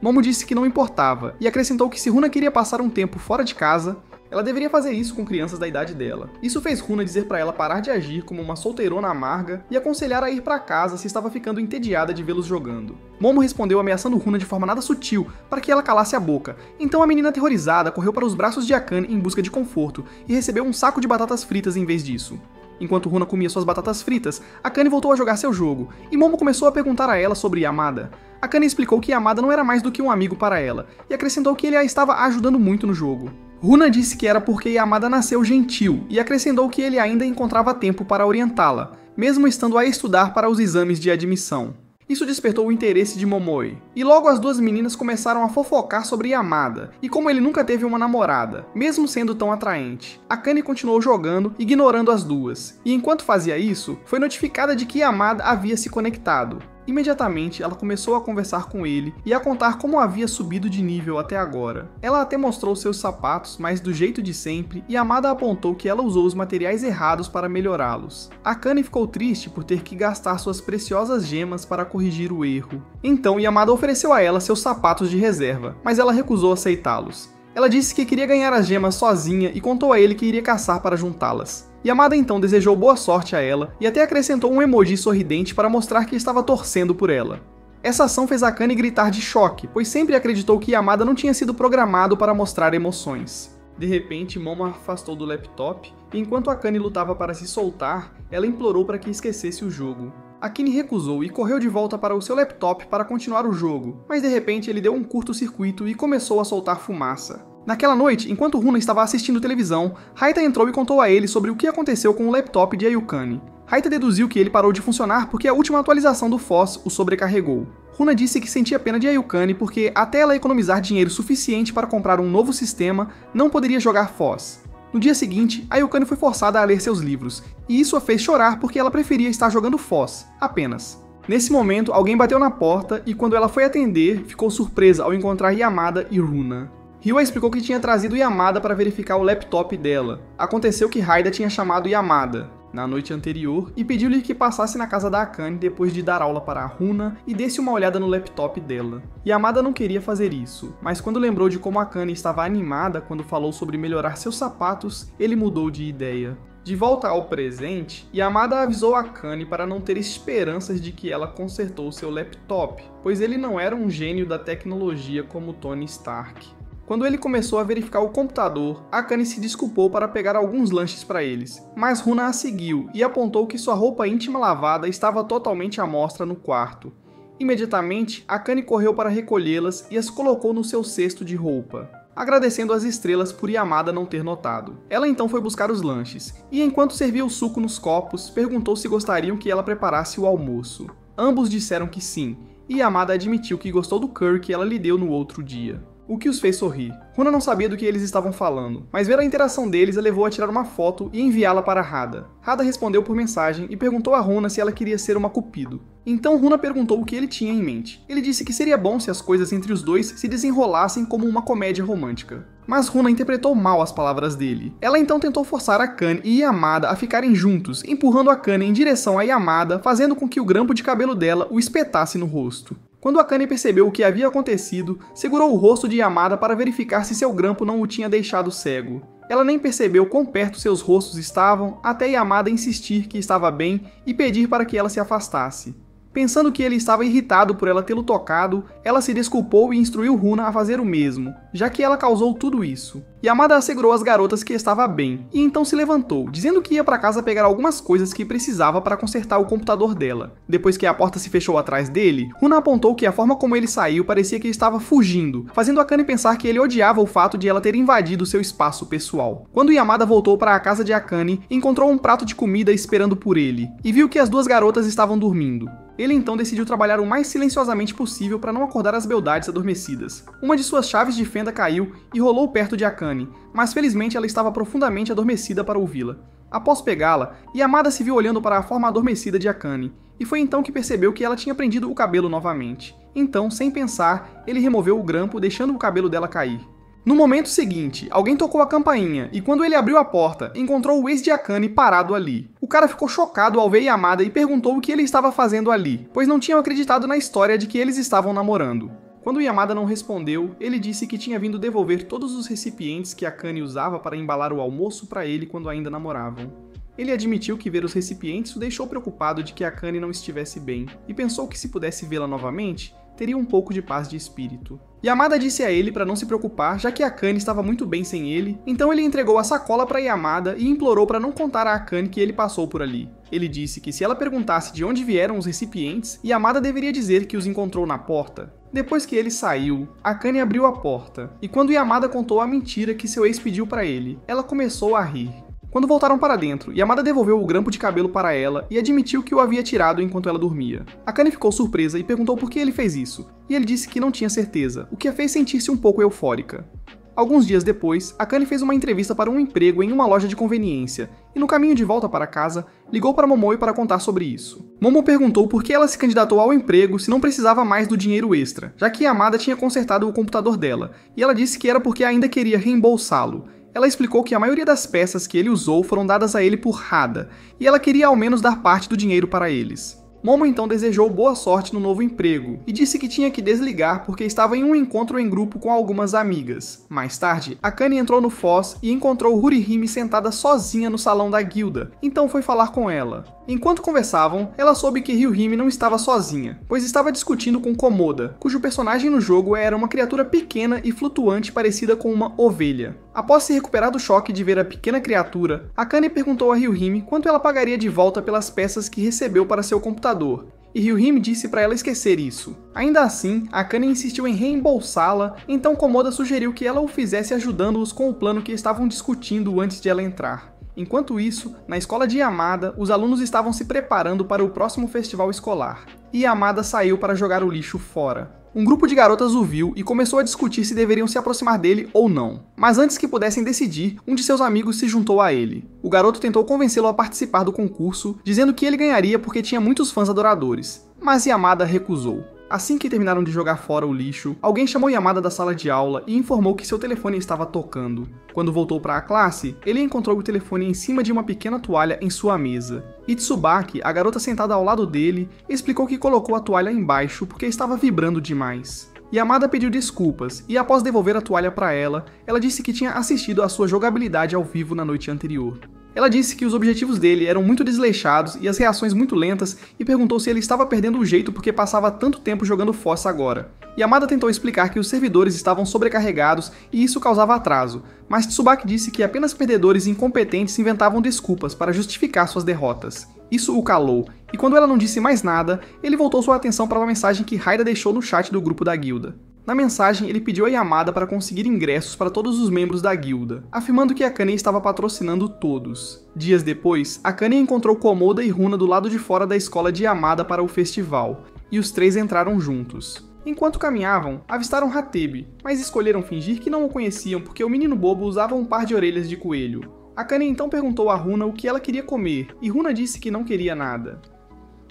Momo disse que não importava, e acrescentou que se Runa queria passar um tempo fora de casa, ela deveria fazer isso com crianças da idade dela. Isso fez Runa dizer para ela parar de agir como uma solteirona amarga e aconselhar a ir para casa se estava ficando entediada de vê-los jogando. Momo respondeu ameaçando Runa de forma nada sutil para que ela calasse a boca. Então a menina aterrorizada correu para os braços de Akane em busca de conforto e recebeu um saco de batatas fritas em vez disso. Enquanto Runa comia suas batatas fritas, Akane voltou a jogar seu jogo, e Momo começou a perguntar a ela sobre Yamada. Akane explicou que Yamada não era mais do que um amigo para ela, e acrescentou que ele a estava ajudando muito no jogo. Runa disse que era porque Yamada nasceu gentil, e acrescentou que ele ainda encontrava tempo para orientá-la, mesmo estando a estudar para os exames de admissão. Isso despertou o interesse de Momoi, e logo as duas meninas começaram a fofocar sobre Yamada, e como ele nunca teve uma namorada, mesmo sendo tão atraente. Akane continuou jogando, ignorando as duas, e enquanto fazia isso, foi notificada de que Yamada havia se conectado. Imediatamente, ela começou a conversar com ele e a contar como havia subido de nível até agora. Ela até mostrou seus sapatos, mas do jeito de sempre, e Yamada apontou que ela usou os materiais errados para melhorá-los. Akane ficou triste por ter que gastar suas preciosas gemas para corrigir o erro. Então, Yamada ofereceu a ela seus sapatos de reserva, mas ela recusou aceitá-los. Ela disse que queria ganhar as gemas sozinha e contou a ele que iria caçar para juntá-las. Yamada então desejou boa sorte a ela e até acrescentou um emoji sorridente para mostrar que estava torcendo por ela. Essa ação fez Akane gritar de choque, pois sempre acreditou que Yamada não tinha sido programado para mostrar emoções. De repente, Momo a afastou do laptop e enquanto Akane lutava para se soltar, ela implorou para que esquecesse o jogo. Akane recusou e correu de volta para o seu laptop para continuar o jogo, mas de repente ele deu um curto-circuito e começou a soltar fumaça. Naquela noite, enquanto Runa estava assistindo televisão, Haita entrou e contou a ele sobre o que aconteceu com o laptop de Ayukane. Haita deduziu que ele parou de funcionar porque a última atualização do Foss o sobrecarregou. Runa disse que sentia pena de Ayukane porque, até ela economizar dinheiro suficiente para comprar um novo sistema, não poderia jogar Foss. No dia seguinte, Ayukane foi forçada a ler seus livros, e isso a fez chorar porque ela preferia estar jogando Foss, apenas. Nesse momento, alguém bateu na porta e quando ela foi atender, ficou surpresa ao encontrar Yamada e Runa. Ryua explicou que tinha trazido Yamada para verificar o laptop dela. Aconteceu que Haida tinha chamado Yamada na noite anterior e pediu-lhe que passasse na casa da Akane depois de dar aula para a Runa e desse uma olhada no laptop dela. Yamada não queria fazer isso, mas quando lembrou de como Akane estava animada quando falou sobre melhorar seus sapatos, ele mudou de ideia. De volta ao presente, Yamada avisou Akane para não ter esperanças de que ela consertou seu laptop, pois ele não era um gênio da tecnologia como Tony Stark. Quando ele começou a verificar o computador, Akane se desculpou para pegar alguns lanches para eles, mas Runa a seguiu e apontou que sua roupa íntima lavada estava totalmente à mostra no quarto. Imediatamente, Akane correu para recolhê-las e as colocou no seu cesto de roupa. agradecendo as estrelas por Yamada não ter notado. Ela então foi buscar os lanches, e enquanto servia o suco nos copos, perguntou se gostariam que ela preparasse o almoço. Ambos disseram que sim, e Yamada admitiu que gostou do curry que ela lhe deu no outro dia, o que os fez sorrir. Runa não sabia do que eles estavam falando, mas ver a interação deles a levou a tirar uma foto e enviá-la para Hada. Hada respondeu por mensagem e perguntou a Runa se ela queria ser uma cupido. Então Runa perguntou o que ele tinha em mente. Ele disse que seria bom se as coisas entre os dois se desenrolassem como uma comédia romântica. Mas Runa interpretou mal as palavras dele. Ela então tentou forçar Akane e Yamada a ficarem juntos, empurrando Akane em direção a Yamada, fazendo com que o grampo de cabelo dela o espetasse no rosto. Quando Akane percebeu o que havia acontecido, segurou o rosto de Yamada para verificar se seu grampo não o tinha deixado cego. Ela nem percebeu quão perto seus rostos estavam até Yamada insistir que estava bem e pedir para que ela se afastasse. Pensando que ele estava irritado por ela tê-lo tocado, ela se desculpou e instruiu Runa a fazer o mesmo, já que ela causou tudo isso. Yamada assegurou às garotas que estava bem, e então se levantou, dizendo que ia para casa pegar algumas coisas que precisava para consertar o computador dela. Depois que a porta se fechou atrás dele, Runa apontou que a forma como ele saiu parecia que estava fugindo, fazendo Akane pensar que ele odiava o fato de ela ter invadido seu espaço pessoal. Quando Yamada voltou para a casa de Akane, encontrou um prato de comida esperando por ele, e viu que as duas garotas estavam dormindo. Ele então decidiu trabalhar o mais silenciosamente possível para não acordar as beldades adormecidas. Uma de suas chaves de fenda caiu e rolou perto de Akane, mas felizmente ela estava profundamente adormecida para ouvi-la. Após pegá-la, Yamada se viu olhando para a forma adormecida de Akane, e foi então que percebeu que ela tinha prendido o cabelo novamente. Então, sem pensar, ele removeu o grampo, deixando o cabelo dela cair. No momento seguinte, alguém tocou a campainha e quando ele abriu a porta, encontrou o ex de Akane parado ali. O cara ficou chocado ao ver Yamada e perguntou o que ele estava fazendo ali, pois não tinham acreditado na história de que eles estavam namorando. Quando Yamada não respondeu, ele disse que tinha vindo devolver todos os recipientes que Akane usava para embalar o almoço para ele quando ainda namoravam. Ele admitiu que ver os recipientes o deixou preocupado de que Akane não estivesse bem, e pensou que se pudesse vê-la novamente, teria um pouco de paz de espírito. Yamada disse a ele para não se preocupar, já que Akane estava muito bem sem ele, então ele entregou a sacola para Yamada e implorou para não contar a Akane que ele passou por ali. Ele disse que se ela perguntasse de onde vieram os recipientes, Yamada deveria dizer que os encontrou na porta. Depois que ele saiu, Akane abriu a porta, e quando Yamada contou a mentira que seu ex pediu para ele, ela começou a rir. Quando voltaram para dentro, Yamada devolveu o grampo de cabelo para ela e admitiu que o havia tirado enquanto ela dormia. Akane ficou surpresa e perguntou por que ele fez isso, e ele disse que não tinha certeza, o que a fez sentir-se um pouco eufórica. Alguns dias depois, Akane fez uma entrevista para um emprego em uma loja de conveniência, e no caminho de volta para casa, ligou para Momoi para contar sobre isso. Momo perguntou por que ela se candidatou ao emprego se não precisava mais do dinheiro extra, já que Yamada tinha consertado o computador dela, e ela disse que era porque ainda queria reembolsá-lo. Ela explicou que a maioria das peças que ele usou foram dadas a ele por Hada, e ela queria ao menos dar parte do dinheiro para eles. Momo então desejou boa sorte no novo emprego, e disse que tinha que desligar porque estava em um encontro em grupo com algumas amigas. Mais tarde, Akane entrou no Foz e encontrou Hurihime sentada sozinha no salão da guilda, então foi falar com ela. Enquanto conversavam, ela soube que Ryuhime não estava sozinha, pois estava discutindo com Komoda, cujo personagem no jogo era uma criatura pequena e flutuante parecida com uma ovelha. Após se recuperar do choque de ver a pequena criatura, Akane perguntou a Ryuhime quanto ela pagaria de volta pelas peças que recebeu para seu computador, e Ryuhime disse para ela esquecer isso. Ainda assim, Akane insistiu em reembolsá-la, então Komoda sugeriu que ela o fizesse ajudando-os com o plano que estavam discutindo antes de ela entrar. Enquanto isso, na escola de Yamada, os alunos estavam se preparando para o próximo festival escolar, e Yamada saiu para jogar o lixo fora. Um grupo de garotas o viu e começou a discutir se deveriam se aproximar dele ou não. Mas antes que pudessem decidir, um de seus amigos se juntou a ele. O garoto tentou convencê-lo a participar do concurso, dizendo que ele ganharia porque tinha muitos fãs adoradores. Mas Yamada recusou. Assim que terminaram de jogar fora o lixo, alguém chamou Yamada da sala de aula e informou que seu telefone estava tocando. Quando voltou para a classe, ele encontrou o telefone em cima de uma pequena toalha em sua mesa. E Tsubaki, a garota sentada ao lado dele, explicou que colocou a toalha embaixo porque estava vibrando demais. Yamada pediu desculpas e após devolver a toalha para ela, ela disse que tinha assistido à sua jogabilidade ao vivo na noite anterior. Ela disse que os objetivos dele eram muito desleixados e as reações muito lentas e perguntou se ele estava perdendo o jeito porque passava tanto tempo jogando Fossa agora. Yamada tentou explicar que os servidores estavam sobrecarregados e isso causava atraso, mas Tsubaki disse que apenas perdedores incompetentes inventavam desculpas para justificar suas derrotas. Isso o calou, e quando ela não disse mais nada, ele voltou sua atenção para uma mensagem que Haida deixou no chat do grupo da guilda. Na mensagem, ele pediu a Yamada para conseguir ingressos para todos os membros da guilda, afirmando que Akane estava patrocinando todos. Dias depois, Akane encontrou Komoda e Runa do lado de fora da escola de Yamada para o festival, e os três entraram juntos. Enquanto caminhavam, avistaram Hatebi, mas escolheram fingir que não o conheciam porque o menino bobo usava um par de orelhas de coelho. Akane então perguntou a Runa o que ela queria comer, e Runa disse que não queria nada.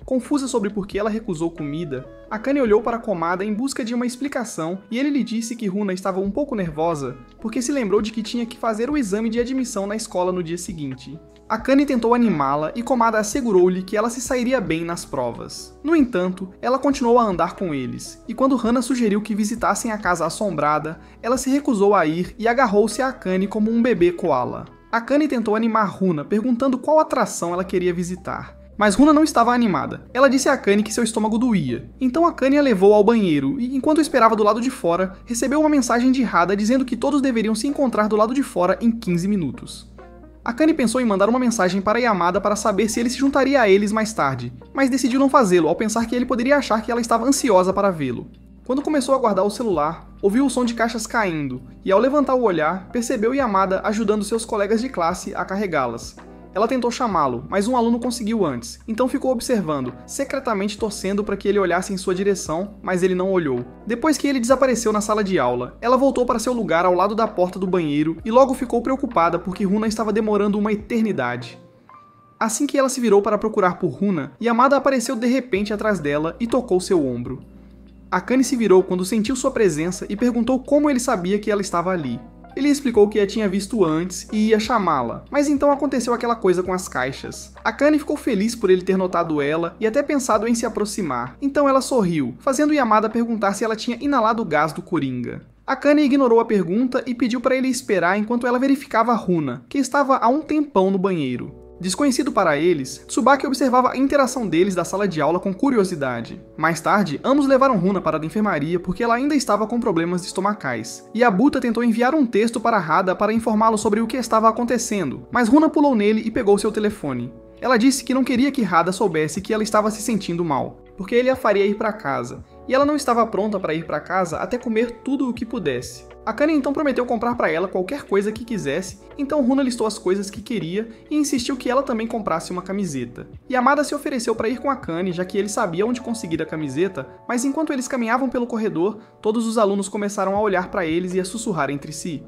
Confusa sobre por que ela recusou comida, Akane olhou para Komada em busca de uma explicação e ele lhe disse que Runa estava um pouco nervosa porque se lembrou de que tinha que fazer o exame de admissão na escola no dia seguinte. Akane tentou animá-la e Komada assegurou-lhe que ela se sairia bem nas provas. No entanto, ela continuou a andar com eles, e quando Hana sugeriu que visitassem a casa assombrada, ela se recusou a ir e agarrou-se a Akane como um bebê koala. Akane tentou animar Runa, perguntando qual atração ela queria visitar. Mas Runa não estava animada. Ela disse a Akane que seu estômago doía. Então Akane a levou ao banheiro e, enquanto esperava do lado de fora, recebeu uma mensagem de Hada dizendo que todos deveriam se encontrar do lado de fora em 15 minutos. Akane pensou em mandar uma mensagem para Yamada para saber se ele se juntaria a eles mais tarde, mas decidiu não fazê-lo ao pensar que ele poderia achar que ela estava ansiosa para vê-lo. Quando começou a guardar o celular, ouviu o som de caixas caindo e, ao levantar o olhar, percebeu Yamada ajudando seus colegas de classe a carregá-las. Ela tentou chamá-lo, mas um aluno conseguiu antes, então ficou observando, secretamente torcendo para que ele olhasse em sua direção, mas ele não olhou. Depois que ele desapareceu na sala de aula, ela voltou para seu lugar ao lado da porta do banheiro e logo ficou preocupada porque Runa estava demorando uma eternidade. Assim que ela se virou para procurar por Runa, Yamada apareceu de repente atrás dela e tocou seu ombro. Akane se virou quando sentiu sua presença e perguntou como ele sabia que ela estava ali. Ele explicou que a tinha visto antes e ia chamá-la, mas então aconteceu aquela coisa com as caixas. Akane ficou feliz por ele ter notado ela e até pensado em se aproximar, então ela sorriu, fazendo Yamada perguntar se ela tinha inalado o gás do Coringa. Akane ignorou a pergunta e pediu para ele esperar enquanto ela verificava a Runa, que estava há um tempão no banheiro. Desconhecido para eles, Tsubaki observava a interação deles da sala de aula com curiosidade. Mais tarde, ambos levaram Runa para a enfermaria porque ela ainda estava com problemas estomacais. E Abuta tentou enviar um texto para Hada para informá-lo sobre o que estava acontecendo, mas Runa pulou nele e pegou seu telefone. Ela disse que não queria que Hada soubesse que ela estava se sentindo mal, porque ele a faria ir para casa, e ela não estava pronta para ir para casa até comer tudo o que pudesse. Akane então prometeu comprar para ela qualquer coisa que quisesse, então Runa listou as coisas que queria e insistiu que ela também comprasse uma camiseta. Yamada se ofereceu para ir com Akane, já que ele sabia onde conseguir a camiseta, mas enquanto eles caminhavam pelo corredor, todos os alunos começaram a olhar para eles e a sussurrar entre si.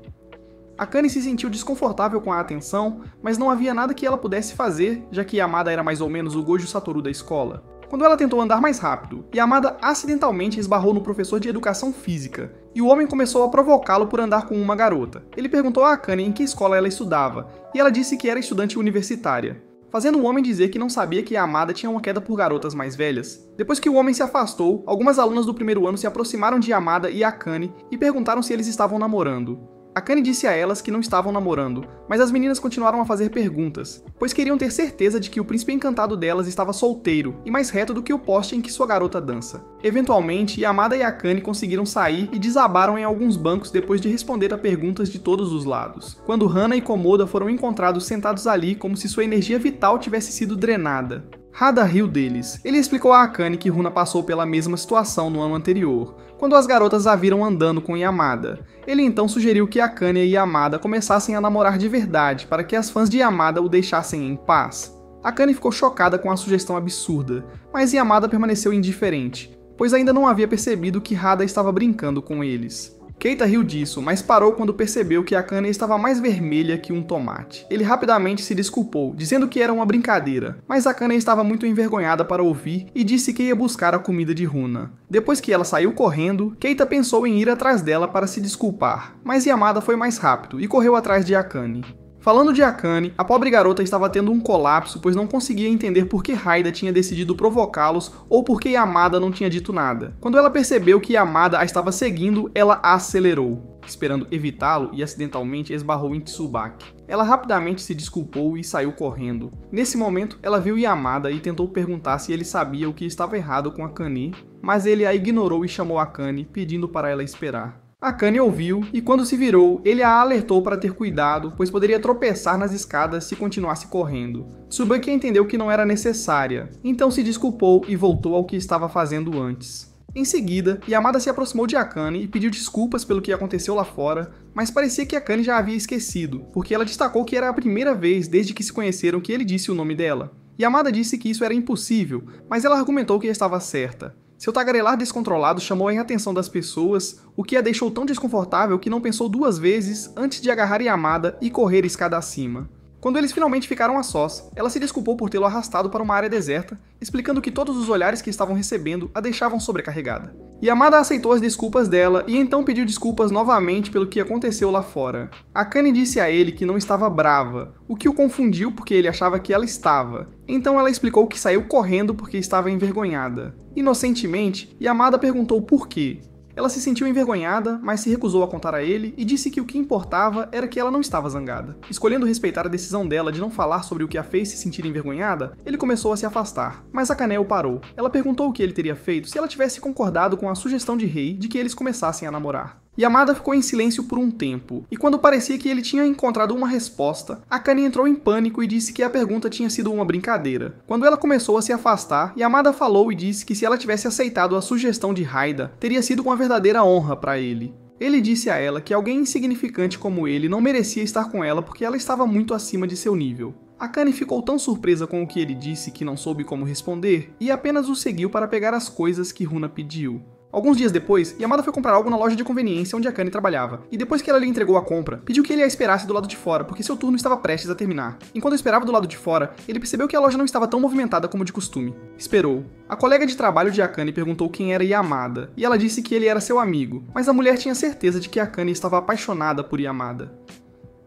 Akane se sentiu desconfortável com a atenção, mas não havia nada que ela pudesse fazer, já que Yamada era mais ou menos o Gojo Satoru da escola. Quando ela tentou andar mais rápido, Yamada acidentalmente esbarrou no professor de educação física, e o homem começou a provocá-lo por andar com uma garota. Ele perguntou a Akane em que escola ela estudava, e ela disse que era estudante universitária, fazendo o homem dizer que não sabia que Yamada tinha uma queda por garotas mais velhas. Depois que o homem se afastou, algumas alunas do primeiro ano se aproximaram de Yamada e Akane e perguntaram se eles estavam namorando. Akane disse a elas que não estavam namorando, mas as meninas continuaram a fazer perguntas, pois queriam ter certeza de que o príncipe encantado delas estava solteiro e mais reto do que o poste em que sua garota dança. Eventualmente, Yamada e Akane conseguiram sair e desabaram em alguns bancos depois de responder a perguntas de todos os lados, quando Hana e Komoda foram encontrados sentados ali como se sua energia vital tivesse sido drenada. Hada riu deles. Ele explicou a Akane que Runa passou pela mesma situação no ano anterior, quando as garotas a viram andando com Yamada. Ele então sugeriu que Akane e Yamada começassem a namorar de verdade para que as fãs de Yamada o deixassem em paz. Akane ficou chocada com a sugestão absurda, mas Yamada permaneceu indiferente, pois ainda não havia percebido que Hada estava brincando com eles. Keita riu disso, mas parou quando percebeu que Akane estava mais vermelha que um tomate. Ele rapidamente se desculpou, dizendo que era uma brincadeira, mas Akane estava muito envergonhada para ouvir e disse que ia buscar a comida de Runa. Depois que ela saiu correndo, Keita pensou em ir atrás dela para se desculpar, mas Yamada foi mais rápido e correu atrás de Akane. Falando de Akane, a pobre garota estava tendo um colapso pois não conseguia entender por que Haida tinha decidido provocá-los ou por que Yamada não tinha dito nada. Quando ela percebeu que Yamada a estava seguindo, ela acelerou, esperando evitá-lo e acidentalmente esbarrou em Tsubaki. Ela rapidamente se desculpou e saiu correndo. Nesse momento, ela viu Yamada e tentou perguntar se ele sabia o que estava errado com Akane, mas ele a ignorou e chamou Akane, pedindo para ela esperar. Akane ouviu e quando se virou, ele a alertou para ter cuidado, pois poderia tropeçar nas escadas se continuasse correndo. Tsubaki entendeu que não era necessária, então se desculpou e voltou ao que estava fazendo antes. Em seguida, Yamada se aproximou de Akane e pediu desculpas pelo que aconteceu lá fora, mas parecia que Akane já havia esquecido, porque ela destacou que era a primeira vez desde que se conheceram que ele disse o nome dela. Yamada disse que isso era impossível, mas ela argumentou que estava certa. Seu tagarelar descontrolado chamou a atenção das pessoas, o que a deixou tão desconfortável que não pensou duas vezes antes de agarrar Yamada e correr escada acima. Quando eles finalmente ficaram a sós, ela se desculpou por tê-lo arrastado para uma área deserta, explicando que todos os olhares que estavam recebendo a deixavam sobrecarregada. Yamada aceitou as desculpas dela e então pediu desculpas novamente pelo que aconteceu lá fora. Akane disse a ele que não estava brava, o que o confundiu porque ele achava que ela estava. Então ela explicou que saiu correndo porque estava envergonhada. Inocentemente, Yamada perguntou por quê. Ela se sentiu envergonhada, mas se recusou a contar a ele e disse que o que importava era que ela não estava zangada. Escolhendo respeitar a decisão dela de não falar sobre o que a fez se sentir envergonhada, ele começou a se afastar, mas Akane o parou. Ela perguntou o que ele teria feito se ela tivesse concordado com a sugestão de Rei de que eles começassem a namorar. Yamada ficou em silêncio por um tempo, e quando parecia que ele tinha encontrado uma resposta, Akane entrou em pânico e disse que a pergunta tinha sido uma brincadeira. Quando ela começou a se afastar, Yamada falou e disse que se ela tivesse aceitado a sugestão de Haida, teria sido uma verdadeira honra para ele. Ele disse a ela que alguém insignificante como ele não merecia estar com ela porque ela estava muito acima de seu nível. Akane ficou tão surpresa com o que ele disse que não soube como responder, e apenas o seguiu para pegar as coisas que Runa pediu. Alguns dias depois, Yamada foi comprar algo na loja de conveniência onde Akane trabalhava, e depois que ela lhe entregou a compra, pediu que ele a esperasse do lado de fora, porque seu turno estava prestes a terminar. Enquanto esperava do lado de fora, ele percebeu que a loja não estava tão movimentada como de costume. Esperou. A colega de trabalho de Akane perguntou quem era Yamada, e ela disse que ele era seu amigo, mas a mulher tinha certeza de que Akane estava apaixonada por Yamada.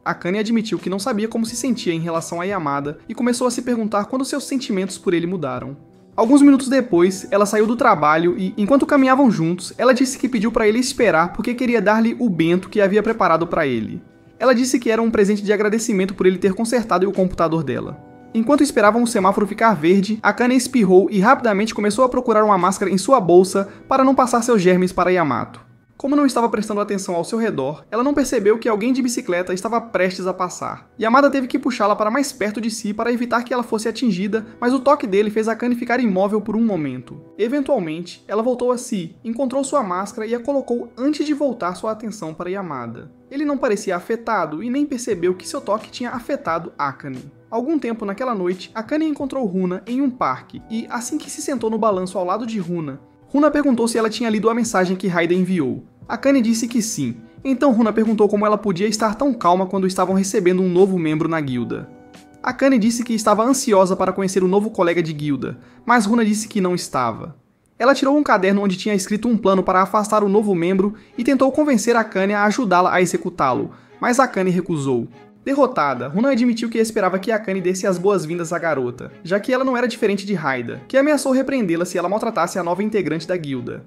Akane admitiu que não sabia como se sentia em relação a Yamada, e começou a se perguntar quando seus sentimentos por ele mudaram. Alguns minutos depois, ela saiu do trabalho e, enquanto caminhavam juntos, ela disse que pediu para ele esperar porque queria dar-lhe o bento que havia preparado para ele. Ela disse que era um presente de agradecimento por ele ter consertado o computador dela. Enquanto esperavam o semáforo ficar verde, Akane espirrou e rapidamente começou a procurar uma máscara em sua bolsa para não passar seus germes para Yamato. Como não estava prestando atenção ao seu redor, ela não percebeu que alguém de bicicleta estava prestes a passar. Yamada teve que puxá-la para mais perto de si para evitar que ela fosse atingida, mas o toque dele fez Akane ficar imóvel por um momento. Eventualmente, ela voltou a si, encontrou sua máscara e a colocou antes de voltar sua atenção para Yamada. Ele não parecia afetado e nem percebeu que seu toque tinha afetado Akane. Algum tempo naquela noite, Akane encontrou Runa em um parque e, assim que se sentou no balanço ao lado de Runa perguntou se ela tinha lido a mensagem que Haida enviou. Akane disse que sim. Então Runa perguntou como ela podia estar tão calma quando estavam recebendo um novo membro na guilda. Akane disse que estava ansiosa para conhecer o novo colega de guilda, mas Runa disse que não estava. Ela tirou um caderno onde tinha escrito um plano para afastar o novo membro e tentou convencer Akane a ajudá-la a executá-lo, mas Akane recusou. Derrotada, Runa admitiu que esperava que Akane desse as boas-vindas à garota, já que ela não era diferente de Haida, que ameaçou repreendê-la se ela maltratasse a nova integrante da guilda.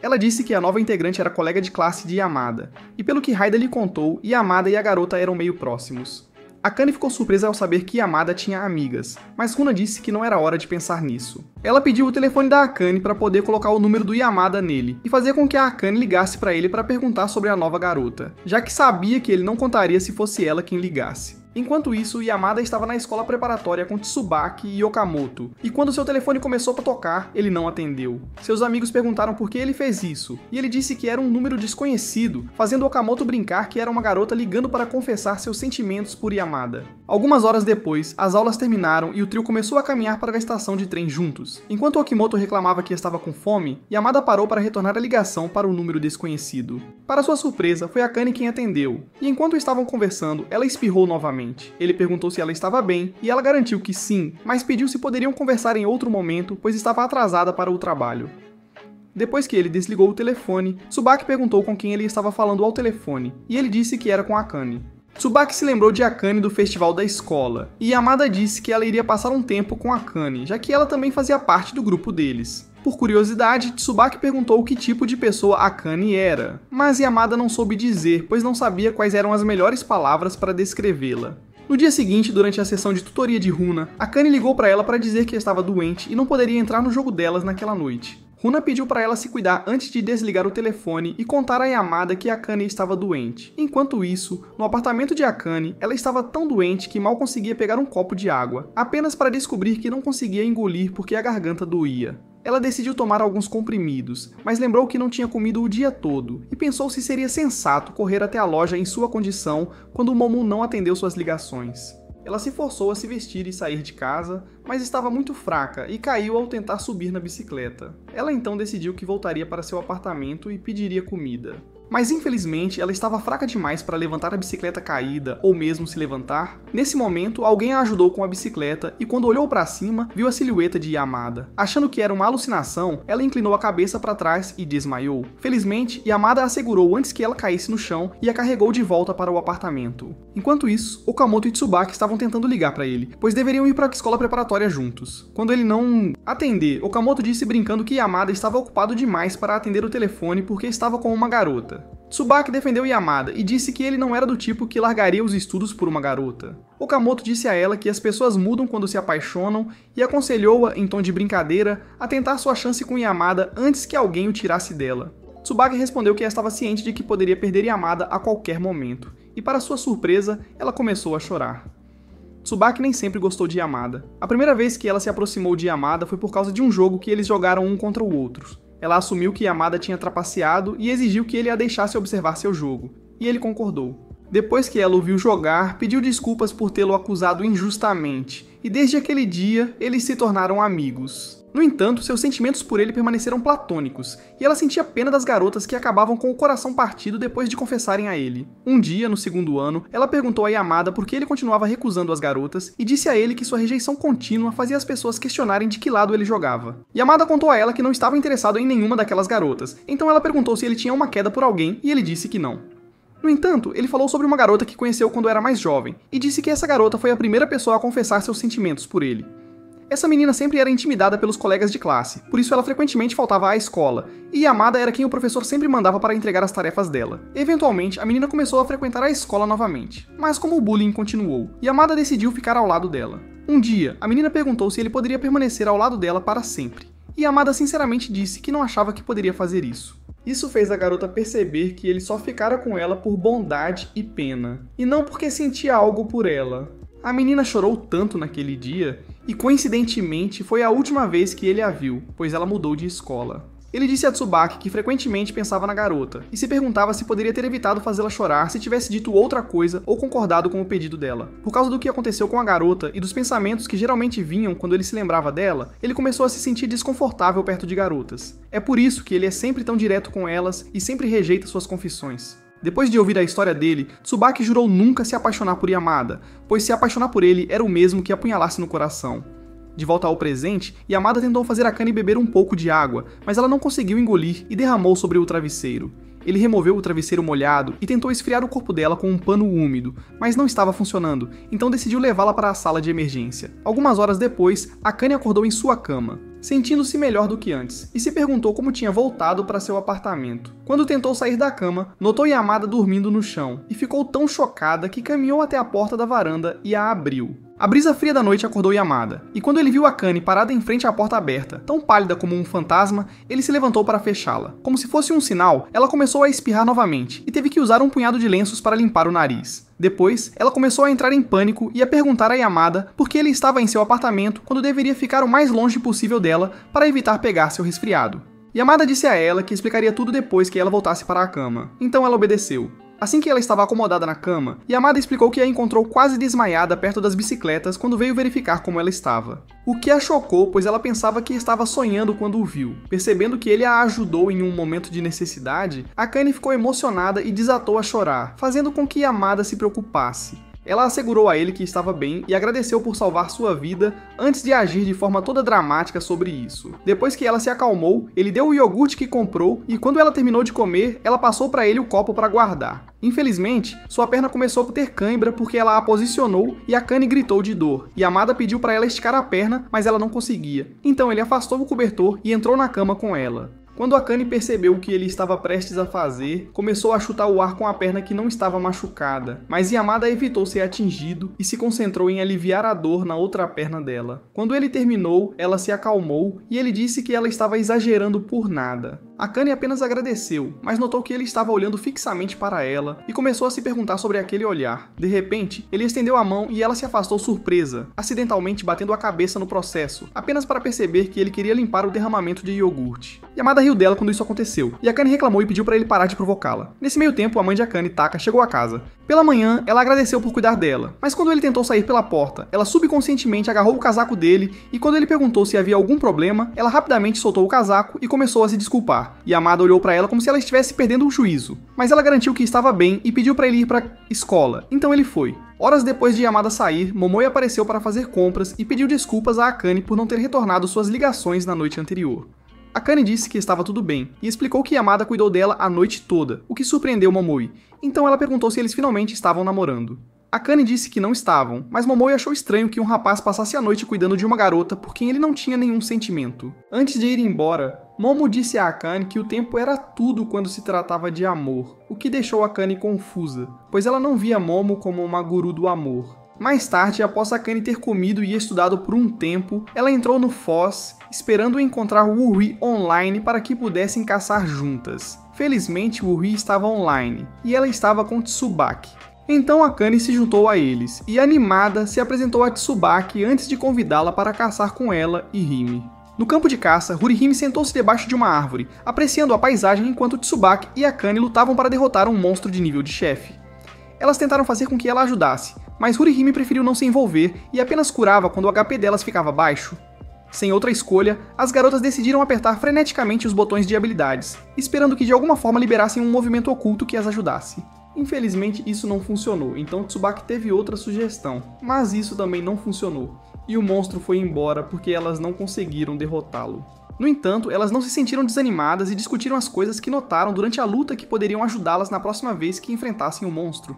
Ela disse que a nova integrante era colega de classe de Yamada, e pelo que Haida lhe contou, Yamada e a garota eram meio próximos. Akane ficou surpresa ao saber que Yamada tinha amigas, mas Runa disse que não era hora de pensar nisso. Ela pediu o telefone da Akane para poder colocar o número do Yamada nele, e fazer com que a Akane ligasse para ele para perguntar sobre a nova garota, já que sabia que ele não contaria se fosse ela quem ligasse. Enquanto isso, Yamada estava na escola preparatória com Tsubaki e Okamoto, e quando seu telefone começou a tocar, ele não atendeu. Seus amigos perguntaram por que ele fez isso, e ele disse que era um número desconhecido, fazendo Okamoto brincar que era uma garota ligando para confessar seus sentimentos por Yamada. Algumas horas depois, as aulas terminaram e o trio começou a caminhar para a estação de trem juntos. Enquanto Okimoto reclamava que estava com fome, Yamada parou para retornar a ligação para o número desconhecido. Para sua surpresa, foi Akane quem atendeu, e enquanto estavam conversando, ela espirrou novamente. Ele perguntou se ela estava bem, e ela garantiu que sim, mas pediu se poderiam conversar em outro momento, pois estava atrasada para o trabalho. Depois que ele desligou o telefone, Tsubaki perguntou com quem ele estava falando ao telefone, e ele disse que era com Akane. Tsubaki se lembrou de Akane do festival da escola, e Yamada disse que ela iria passar um tempo com Akane, já que ela também fazia parte do grupo deles. Por curiosidade, Tsubaki perguntou que tipo de pessoa Akane era, mas Yamada não soube dizer, pois não sabia quais eram as melhores palavras para descrevê-la. No dia seguinte, durante a sessão de tutoria de Runa, Akane ligou para ela para dizer que estava doente e não poderia entrar no jogo delas naquela noite. Runa pediu para ela se cuidar antes de desligar o telefone e contar a Yamada que Akane estava doente. Enquanto isso, no apartamento de Akane, ela estava tão doente que mal conseguia pegar um copo de água, apenas para descobrir que não conseguia engolir porque a garganta doía. Ela decidiu tomar alguns comprimidos, mas lembrou que não tinha comido o dia todo e pensou se seria sensato correr até a loja em sua condição quando o Momu não atendeu suas ligações. Ela se forçou a se vestir e sair de casa, mas estava muito fraca e caiu ao tentar subir na bicicleta. Ela então decidiu que voltaria para seu apartamento e pediria comida. Mas infelizmente ela estava fraca demais para levantar a bicicleta caída ou mesmo se levantar. Nesse momento, alguém a ajudou com a bicicleta e quando olhou para cima, viu a silhueta de Yamada. Achando que era uma alucinação, ela inclinou a cabeça para trás e desmaiou. Felizmente, Yamada a segurou antes que ela caísse no chão e a carregou de volta para o apartamento. Enquanto isso, Okamoto e Tsubaki estavam tentando ligar para ele, pois deveriam ir para a escola preparatória juntos. Quando ele não atender, Okamoto disse brincando que Yamada estava ocupado demais para atender o telefone porque estava com uma garota. Tsubaki defendeu Yamada e disse que ele não era do tipo que largaria os estudos por uma garota. Okamoto disse a ela que as pessoas mudam quando se apaixonam e aconselhou-a, em tom de brincadeira, a tentar sua chance com Yamada antes que alguém o tirasse dela. Tsubaki respondeu que estava ciente de que poderia perder Yamada a qualquer momento, e para sua surpresa, ela começou a chorar. Tsubaki nem sempre gostou de Yamada. A primeira vez que ela se aproximou de Yamada foi por causa de um jogo que eles jogaram um contra o outro. Ela assumiu que Yamada tinha trapaceado e exigiu que ele a deixasse observar seu jogo, e ele concordou. Depois que ela o viu jogar, pediu desculpas por tê-lo acusado injustamente, e desde aquele dia, eles se tornaram amigos. No entanto, seus sentimentos por ele permaneceram platônicos, e ela sentia pena das garotas que acabavam com o coração partido depois de confessarem a ele. Um dia, no segundo ano, ela perguntou a Yamada por que ele continuava recusando as garotas e disse a ele que sua rejeição contínua fazia as pessoas questionarem de que lado ele jogava. Yamada contou a ela que não estava interessado em nenhuma daquelas garotas, então ela perguntou se ele tinha uma queda por alguém e ele disse que não. No entanto, ele falou sobre uma garota que conheceu quando era mais jovem, e disse que essa garota foi a primeira pessoa a confessar seus sentimentos por ele. Essa menina sempre era intimidada pelos colegas de classe, por isso ela frequentemente faltava à escola, e Yamada era quem o professor sempre mandava para entregar as tarefas dela. Eventualmente, a menina começou a frequentar a escola novamente, mas como o bullying continuou, Yamada decidiu ficar ao lado dela. Um dia, a menina perguntou se ele poderia permanecer ao lado dela para sempre, e Yamada sinceramente disse que não achava que poderia fazer isso. Isso fez a garota perceber que ele só ficara com ela por bondade e pena, e não porque sentia algo por ela. A menina chorou tanto naquele dia, e coincidentemente foi a última vez que ele a viu, pois ela mudou de escola. Ele disse a Tsubaki que frequentemente pensava na garota, e se perguntava se poderia ter evitado fazê-la chorar se tivesse dito outra coisa ou concordado com o pedido dela. Por causa do que aconteceu com a garota e dos pensamentos que geralmente vinham quando ele se lembrava dela, ele começou a se sentir desconfortável perto de garotas. É por isso que ele é sempre tão direto com elas e sempre rejeita suas confissões. Depois de ouvir a história dele, Tsubaki jurou nunca se apaixonar por Yamada, pois se apaixonar por ele era o mesmo que apunhalasse no coração. De volta ao presente, Yamada tentou fazer Akane beber um pouco de água, mas ela não conseguiu engolir e derramou sobre o travesseiro. Ele removeu o travesseiro molhado e tentou esfriar o corpo dela com um pano úmido, mas não estava funcionando, então decidiu levá-la para a sala de emergência. Algumas horas depois, Akane acordou em sua cama, sentindo-se melhor do que antes, e se perguntou como tinha voltado para seu apartamento. Quando tentou sair da cama, notou Yamada dormindo no chão, e ficou tão chocada que caminhou até a porta da varanda e a abriu. A brisa fria da noite acordou Yamada, e quando ele viu Akane parada em frente à porta aberta, tão pálida como um fantasma, ele se levantou para fechá-la. Como se fosse um sinal, ela começou a espirrar novamente, e teve que usar um punhado de lenços para limpar o nariz. Depois, ela começou a entrar em pânico e a perguntar a Yamada por que ele estava em seu apartamento quando deveria ficar o mais longe possível dela para evitar pegar seu resfriado. Yamada disse a ela que explicaria tudo depois que ela voltasse para a cama, então ela obedeceu. Assim que ela estava acomodada na cama, Yamada explicou que a encontrou quase desmaiada perto das bicicletas quando veio verificar como ela estava. O que a chocou, pois ela pensava que estava sonhando quando o viu. Percebendo que ele a ajudou em um momento de necessidade, Akane ficou emocionada e desatou a chorar, fazendo com que Yamada se preocupasse. Ela assegurou a ele que estava bem e agradeceu por salvar sua vida antes de agir de forma toda dramática sobre isso. Depois que ela se acalmou, ele deu o iogurte que comprou e quando ela terminou de comer, ela passou para ele o copo para guardar. Infelizmente, sua perna começou a ter cãibra porque ela a posicionou e Akane gritou de dor. Yamada pediu para ela esticar a perna, mas ela não conseguia. Então ele afastou o cobertor e entrou na cama com ela. Quando Akane percebeu o que ele estava prestes a fazer, começou a chutar o ar com a perna que não estava machucada, mas Yamada evitou ser atingido e se concentrou em aliviar a dor na outra perna dela. Quando ele terminou, ela se acalmou e ele disse que ela estava exagerando por nada. Akane apenas agradeceu, mas notou que ele estava olhando fixamente para ela e começou a se perguntar sobre aquele olhar. De repente, ele estendeu a mão e ela se afastou surpresa, acidentalmente batendo a cabeça no processo, apenas para perceber que ele queria limpar o derramamento de iogurte. Yamada riu dela quando isso aconteceu, e Akane reclamou e pediu para ele parar de provocá-la. Nesse meio tempo, a mãe de Akane, Taka, chegou a casa. Pela manhã, ela agradeceu por cuidar dela, mas quando ele tentou sair pela porta, ela subconscientemente agarrou o casaco dele e quando ele perguntou se havia algum problema, ela rapidamente soltou o casaco e começou a se desculpar. Yamada olhou para ela como se ela estivesse perdendo o juízo, mas ela garantiu que estava bem e pediu para ele ir para escola, então ele foi. Horas depois de Yamada sair, Momoi apareceu para fazer compras e pediu desculpas a Akane por não ter retornado suas ligações na noite anterior. Akane disse que estava tudo bem, e explicou que Yamada cuidou dela a noite toda, o que surpreendeu Momoi, então ela perguntou se eles finalmente estavam namorando. Akane disse que não estavam, mas Momoi achou estranho que um rapaz passasse a noite cuidando de uma garota por quem ele não tinha nenhum sentimento. Antes de ir embora, Momo disse a Akane que o tempo era tudo quando se tratava de amor, o que deixou Akane confusa, pois ela não via Momo como uma guru do amor. Mais tarde, após Akane ter comido e estudado por um tempo, ela entrou no Foz, esperando encontrar Woohee online para que pudessem caçar juntas. Felizmente, Woohee estava online, e ela estava com Tsubaki. Então Akane se juntou a eles, e animada se apresentou a Tsubaki antes de convidá-la para caçar com ela e Hime. No campo de caça, Hurihime sentou-se debaixo de uma árvore, apreciando a paisagem enquanto Tsubaki e Akane lutavam para derrotar um monstro de nível de chefe. Elas tentaram fazer com que ela ajudasse, mas Hurihime preferiu não se envolver e apenas curava quando o HP delas ficava baixo. Sem outra escolha, as garotas decidiram apertar freneticamente os botões de habilidades, esperando que de alguma forma liberassem um movimento oculto que as ajudasse. Infelizmente isso não funcionou, então Tsubaki teve outra sugestão, mas isso também não funcionou, e o monstro foi embora porque elas não conseguiram derrotá-lo. No entanto, elas não se sentiram desanimadas e discutiram as coisas que notaram durante a luta que poderiam ajudá-las na próxima vez que enfrentassem o monstro.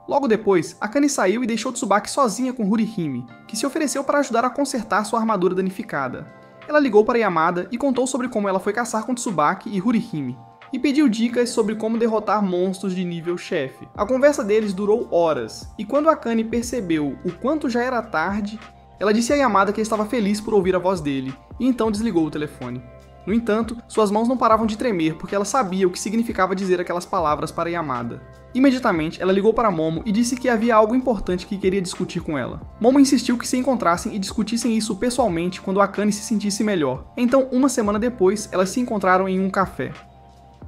Logo depois, Akane saiu e deixou Tsubaki sozinha com Hurihime, que se ofereceu para ajudar a consertar sua armadura danificada. Ela ligou para Yamada e contou sobre como ela foi caçar com Tsubaki e Hurihime, e pediu dicas sobre como derrotar monstros de nível chefe. A conversa deles durou horas, e quando Akane percebeu o quanto já era tarde, ela disse a Yamada que estava feliz por ouvir a voz dele, e então desligou o telefone. No entanto, suas mãos não paravam de tremer porque ela sabia o que significava dizer aquelas palavras para Yamada. Imediatamente, ela ligou para Momo e disse que havia algo importante que queria discutir com ela. Momo insistiu que se encontrassem e discutissem isso pessoalmente quando Akane se sentisse melhor. Então, uma semana depois, elas se encontraram em um café.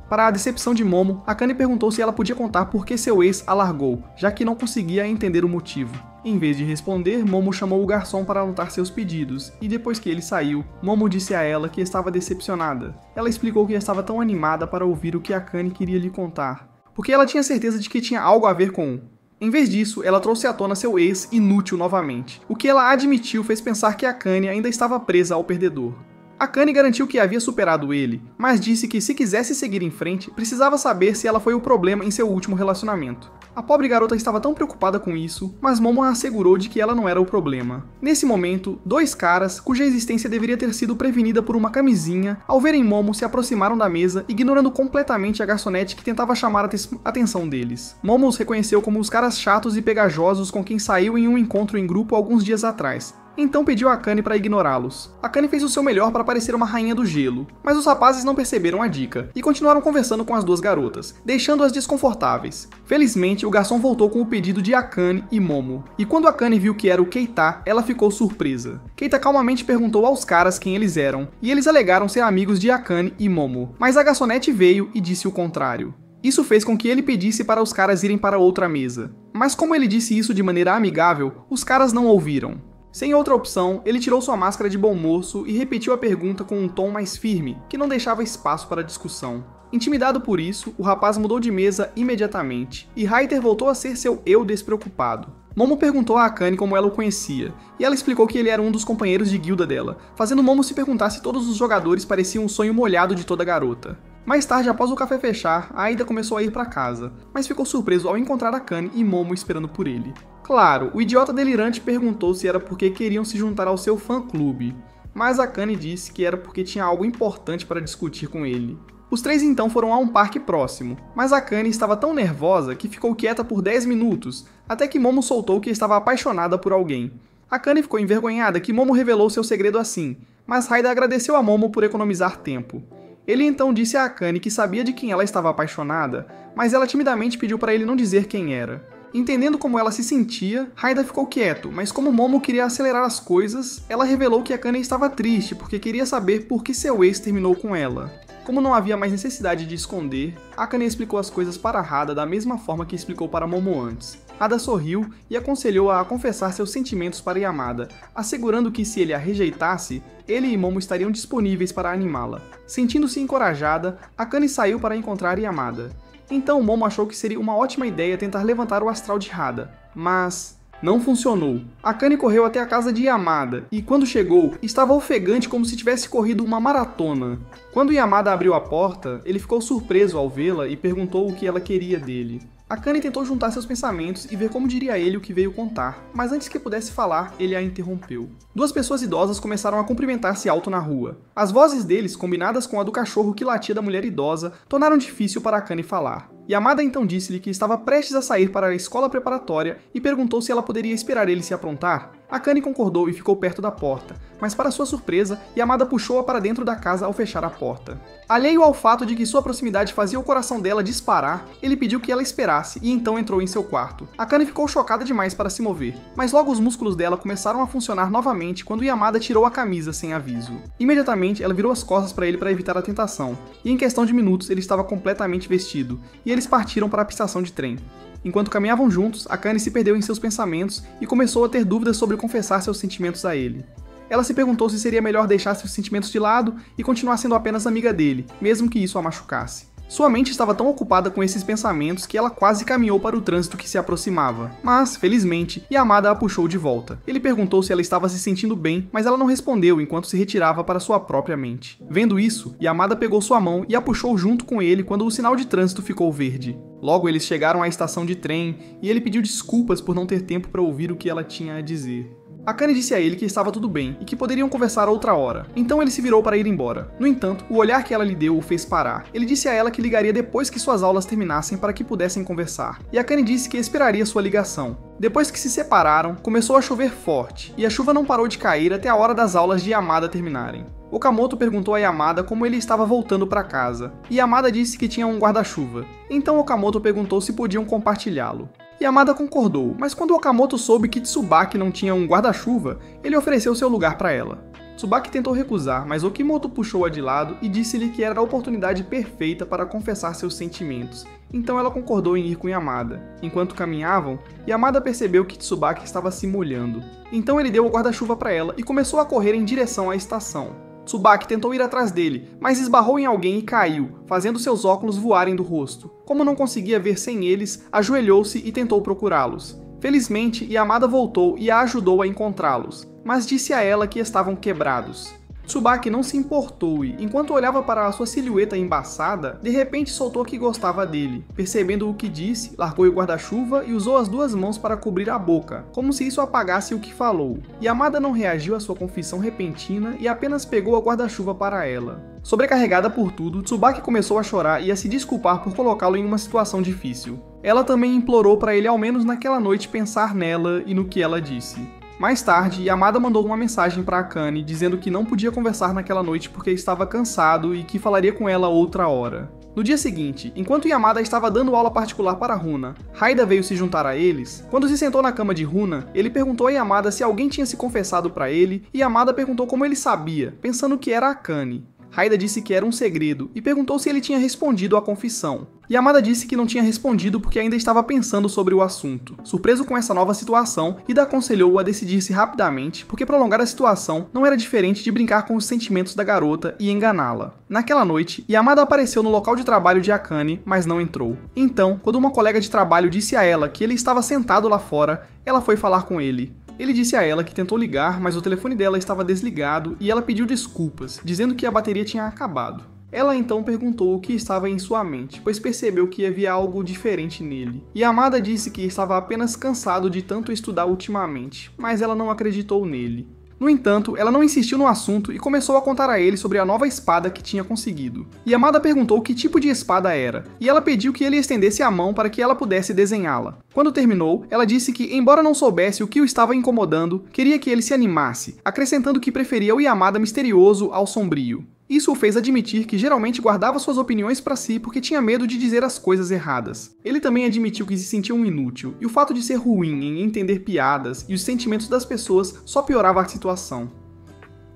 Para a decepção de Momo, Akane perguntou se ela podia contar por que seu ex a largou, já que não conseguia entender o motivo. Em vez de responder, Momo chamou o garçom para anotar seus pedidos, e depois que ele saiu, Momo disse a ela que estava decepcionada. Ela explicou que estava tão animada para ouvir o que Akane queria lhe contar, porque ela tinha certeza de que tinha algo a ver com. Em vez disso, ela trouxe à tona seu ex inútil novamente, o que ela admitiu fez pensar que Akane ainda estava presa ao perdedor. Akane garantiu que havia superado ele, mas disse que se quisesse seguir em frente, precisava saber se ela foi o problema em seu último relacionamento. A pobre garota estava tão preocupada com isso, mas Momo a assegurou de que ela não era o problema. Nesse momento, dois caras, cuja existência deveria ter sido prevenida por uma camisinha, ao verem Momo se aproximaram da mesa, ignorando completamente a garçonete que tentava chamar a atenção deles. Momo os reconheceu como os caras chatos e pegajosos com quem saiu em um encontro em grupo alguns dias atrás. Então pediu a Akane para ignorá-los. Akane fez o seu melhor para parecer uma rainha do gelo, mas os rapazes não perceberam a dica, e continuaram conversando com as duas garotas, deixando-as desconfortáveis. Felizmente, o garçom voltou com o pedido de Akane e Momo, e quando Akane viu que era o Keita, ela ficou surpresa. Keita calmamente perguntou aos caras quem eles eram, e eles alegaram ser amigos de Akane e Momo, mas a garçonete veio e disse o contrário. Isso fez com que ele pedisse para os caras irem para outra mesa, mas como ele disse isso de maneira amigável, os caras não ouviram. Sem outra opção, ele tirou sua máscara de bom moço e repetiu a pergunta com um tom mais firme, que não deixava espaço para discussão. Intimidado por isso, o rapaz mudou de mesa imediatamente, e Raiter voltou a ser seu eu despreocupado. Momo perguntou a Akane como ela o conhecia, e ela explicou que ele era um dos companheiros de guilda dela, fazendo Momo se perguntar se todos os jogadores pareciam um sonho molhado de toda garota. Mais tarde, após o café fechar, Aida começou a ir para casa, mas ficou surpreso ao encontrar Akane e Momo esperando por ele. Claro, o idiota delirante perguntou se era porque queriam se juntar ao seu fã-clube, mas Akane disse que era porque tinha algo importante para discutir com ele. Os três então foram a um parque próximo, mas Akane estava tão nervosa que ficou quieta por 10 minutos, até que Momo soltou que estava apaixonada por alguém. Akane ficou envergonhada que Momo revelou seu segredo assim, mas Raida agradeceu a Momo por economizar tempo. Ele então disse a Akane que sabia de quem ela estava apaixonada, mas ela timidamente pediu para ele não dizer quem era. Entendendo como ela se sentia, Haida ficou quieto, mas como Momo queria acelerar as coisas, ela revelou que Akane estava triste porque queria saber por que seu ex terminou com ela. Como não havia mais necessidade de esconder, Akane explicou as coisas para Hada da mesma forma que explicou para Momo antes. Hada sorriu e aconselhou-a a confessar seus sentimentos para Yamada, assegurando que se ele a rejeitasse, ele e Momo estariam disponíveis para animá-la. Sentindo-se encorajada, Akane saiu para encontrar Yamada. Então Momo achou que seria uma ótima ideia tentar levantar o astral de Hada, mas não funcionou. Akane correu até a casa de Yamada e, quando chegou, estava ofegante como se tivesse corrido uma maratona. Quando Yamada abriu a porta, ele ficou surpreso ao vê-la e perguntou o que ela queria dele. Akane tentou juntar seus pensamentos e ver como diria ele o que veio contar, mas antes que pudesse falar, ele a interrompeu. Duas pessoas idosas começaram a cumprimentar-se alto na rua. As vozes deles, combinadas com a do cachorro que latia da mulher idosa, tornaram difícil para Akane falar. Yamada então disse-lhe que estava prestes a sair para a escola preparatória e perguntou se ela poderia esperar ele se aprontar. Akane concordou e ficou perto da porta, mas para sua surpresa, Yamada puxou-a para dentro da casa ao fechar a porta. Alheio ao fato de que sua proximidade fazia o coração dela disparar, ele pediu que ela esperasse e então entrou em seu quarto. Akane ficou chocada demais para se mover, mas logo os músculos dela começaram a funcionar novamente quando Yamada tirou a camisa sem aviso. Imediatamente, ela virou as costas para ele para evitar a tentação, e em questão de minutos ele estava completamente vestido, e eles partiram para a estação de trem. Enquanto caminhavam juntos, Akane se perdeu em seus pensamentos e começou a ter dúvidas sobre confessar seus sentimentos a ele. Ela se perguntou se seria melhor deixar seus sentimentos de lado e continuar sendo apenas amiga dele, mesmo que isso a machucasse. Sua mente estava tão ocupada com esses pensamentos que ela quase caminhou para o trânsito que se aproximava. Mas, felizmente, Yamada a puxou de volta. Ele perguntou se ela estava se sentindo bem, mas ela não respondeu enquanto se retirava para sua própria mente. Vendo isso, Yamada pegou sua mão e a puxou junto com ele quando o sinal de trânsito ficou verde. Logo eles chegaram à estação de trem e ele pediu desculpas por não ter tempo para ouvir o que ela tinha a dizer. Akane disse a ele que estava tudo bem e que poderiam conversar outra hora, então ele se virou para ir embora. No entanto, o olhar que ela lhe deu o fez parar. Ele disse a ela que ligaria depois que suas aulas terminassem para que pudessem conversar, e Akane disse que esperaria sua ligação. Depois que se separaram, começou a chover forte, e a chuva não parou de cair até a hora das aulas de Yamada terminarem. Okamoto perguntou a Yamada como ele estava voltando para casa, e Yamada disse que tinha um guarda-chuva. Então Okamoto perguntou se podiam compartilhá-lo. Yamada concordou, mas quando Okamoto soube que Tsubaki não tinha um guarda-chuva, ele ofereceu seu lugar para ela. Tsubaki tentou recusar, mas Okimoto puxou-a de lado e disse-lhe que era a oportunidade perfeita para confessar seus sentimentos, então ela concordou em ir com Yamada. Enquanto caminhavam, Yamada percebeu que Tsubaki estava se molhando. Então ele deu o guarda-chuva para ela e começou a correr em direção à estação. Tsubaki tentou ir atrás dele, mas esbarrou em alguém e caiu, fazendo seus óculos voarem do rosto. Como não conseguia ver sem eles, ajoelhou-se e tentou procurá-los. Felizmente, Yamada voltou e a ajudou a encontrá-los, mas disse a ela que estavam quebrados. Tsubaki não se importou e, enquanto olhava para a sua silhueta embaçada, de repente soltou que gostava dele. Percebendo o que disse, largou o guarda-chuva e usou as duas mãos para cobrir a boca, como se isso apagasse o que falou. Yamada não reagiu à sua confissão repentina e apenas pegou a guarda-chuva para ela. Sobrecarregada por tudo, Tsubaki começou a chorar e a se desculpar por colocá-lo em uma situação difícil. Ela também implorou para ele ao menos naquela noite pensar nela e no que ela disse. Mais tarde, Yamada mandou uma mensagem para Akane dizendo que não podia conversar naquela noite porque estava cansado e que falaria com ela outra hora. No dia seguinte, enquanto Yamada estava dando aula particular para Runa, Haida veio se juntar a eles. Quando se sentou na cama de Runa, ele perguntou a Yamada se alguém tinha se confessado para ele e Yamada perguntou como ele sabia, pensando que era Akane. Haida disse que era um segredo e perguntou se ele tinha respondido à confissão. Yamada disse que não tinha respondido porque ainda estava pensando sobre o assunto. Surpreso com essa nova situação, Ida aconselhou-o a decidir-se rapidamente, porque prolongar a situação não era diferente de brincar com os sentimentos da garota e enganá-la. Naquela noite, Yamada apareceu no local de trabalho de Akane, mas não entrou. Então, quando uma colega de trabalho disse a ela que ele estava sentado lá fora, ela foi falar com ele. Ele disse a ela que tentou ligar, mas o telefone dela estava desligado e ela pediu desculpas, dizendo que a bateria tinha acabado. Ela então perguntou o que estava em sua mente, pois percebeu que havia algo diferente nele. Yamada disse que estava apenas cansado de tanto estudar ultimamente, mas ela não acreditou nele. No entanto, ela não insistiu no assunto e começou a contar a ele sobre a nova espada que tinha conseguido. Yamada perguntou que tipo de espada era, e ela pediu que ele estendesse a mão para que ela pudesse desenhá-la. Quando terminou, ela disse que, embora não soubesse o que o estava incomodando, queria que ele se animasse, acrescentando que preferia o Yamada misterioso ao sombrio. Isso o fez admitir que geralmente guardava suas opiniões para si porque tinha medo de dizer as coisas erradas. Ele também admitiu que se sentia um inútil, e o fato de ser ruim em entender piadas e os sentimentos das pessoas só piorava a situação.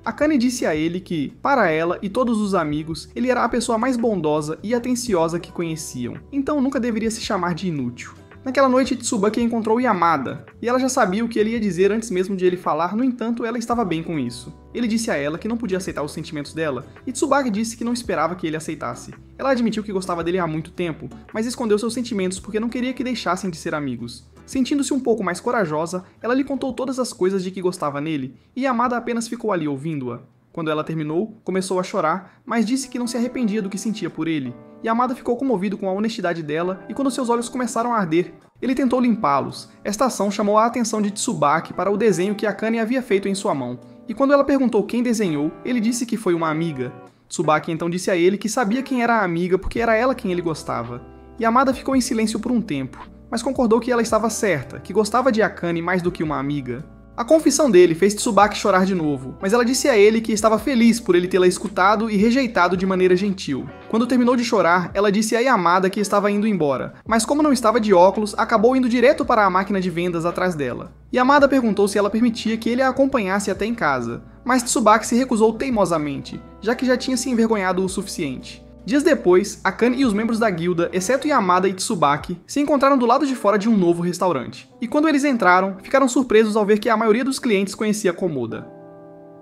Akane disse a ele que, para ela e todos os amigos, ele era a pessoa mais bondosa e atenciosa que conheciam, então nunca deveria se chamar de inútil. Naquela noite, Tsubaki encontrou Yamada, e ela já sabia o que ele ia dizer antes mesmo de ele falar, no entanto, ela estava bem com isso. Ele disse a ela que não podia aceitar os sentimentos dela, e Tsubaki disse que não esperava que ele aceitasse. Ela admitiu que gostava dele há muito tempo, mas escondeu seus sentimentos porque não queria que deixassem de ser amigos. Sentindo-se um pouco mais corajosa, ela lhe contou todas as coisas de que gostava nele, e Yamada apenas ficou ali ouvindo-a. Quando ela terminou, começou a chorar, mas disse que não se arrependia do que sentia por ele. Yamada ficou comovido com a honestidade dela, e quando seus olhos começaram a arder, ele tentou limpá-los. Esta ação chamou a atenção de Tsubaki para o desenho que Akane havia feito em sua mão, e quando ela perguntou quem desenhou, ele disse que foi uma amiga. Tsubaki então disse a ele que sabia quem era a amiga porque era ela quem ele gostava. Yamada ficou em silêncio por um tempo, mas concordou que ela estava certa, que gostava de Akane mais do que uma amiga. A confissão dele fez Tsubaki chorar de novo, mas ela disse a ele que estava feliz por ele tê-la escutado e rejeitado de maneira gentil. Quando terminou de chorar, ela disse a Yamada que estava indo embora, mas como não estava de óculos, acabou indo direto para a máquina de vendas atrás dela. Yamada perguntou se ela permitia que ele a acompanhasse até em casa, mas Tsubaki se recusou teimosamente, já que já tinha se envergonhado o suficiente. Dias depois, Akane e os membros da guilda, exceto Yamada e Tsubaki, se encontraram do lado de fora de um novo restaurante. E quando eles entraram, ficaram surpresos ao ver que a maioria dos clientes conhecia Komoda.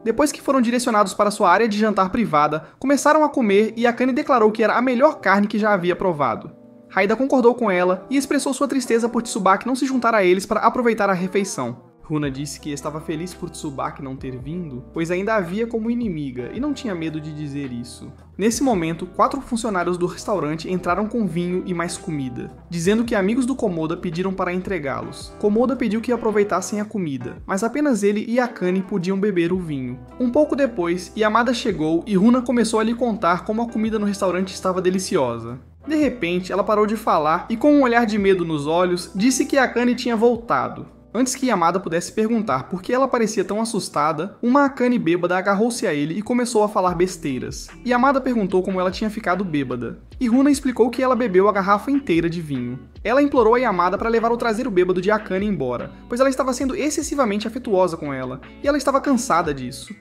Depois que foram direcionados para sua área de jantar privada, começaram a comer e Akane declarou que era a melhor carne que já havia provado. Haida concordou com ela e expressou sua tristeza por Tsubaki não se juntar a eles para aproveitar a refeição. Runa disse que estava feliz por Tsubaki não ter vindo, pois ainda a via como inimiga e não tinha medo de dizer isso. Nesse momento, 4 funcionários do restaurante entraram com vinho e mais comida, dizendo que amigos do Komoda pediram para entregá-los. Komoda pediu que aproveitassem a comida, mas apenas ele e Akane podiam beber o vinho. Um pouco depois, Yamada chegou e Runa começou a lhe contar como a comida no restaurante estava deliciosa. De repente, ela parou de falar e com um olhar de medo nos olhos, disse que Akane tinha voltado. Antes que Yamada pudesse perguntar por que ela parecia tão assustada, uma Akane bêbada agarrou-se a ele e começou a falar besteiras. Yamada perguntou como ela tinha ficado bêbada, e Runa explicou que ela bebeu a garrafa inteira de vinho. Ela implorou a Yamada para levar o traseiro bêbado de Akane embora, pois ela estava sendo excessivamente afetuosa com ela, e ela estava cansada disso.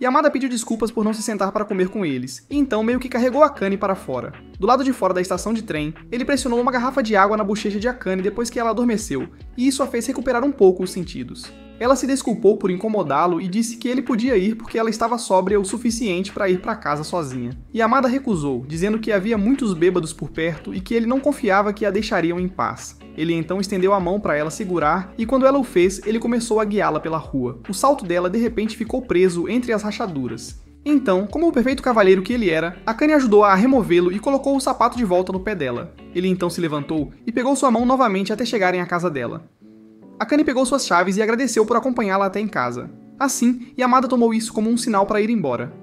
Yamada pediu desculpas por não se sentar para comer com eles, e então meio que carregou Akane para fora. Do lado de fora da estação de trem, ele pressionou uma garrafa de água na bochecha de Akane depois que ela adormeceu, e isso a fez recuperar um pouco os sentidos. Ela se desculpou por incomodá-lo e disse que ele podia ir porque ela estava sóbria o suficiente para ir para casa sozinha. Yamada recusou, dizendo que havia muitos bêbados por perto e que ele não confiava que a deixariam em paz. Ele então estendeu a mão para ela segurar e quando ela o fez, ele começou a guiá-la pela rua. O salto dela de repente ficou preso entre as rachaduras. Então, como o perfeito cavalheiro que ele era, Akane ajudou a removê-lo e colocou o sapato de volta no pé dela. Ele então se levantou e pegou sua mão novamente até chegarem à casa dela. Akane pegou suas chaves e agradeceu por acompanhá-la até em casa. Assim, Yamada tomou isso como um sinal para ir embora.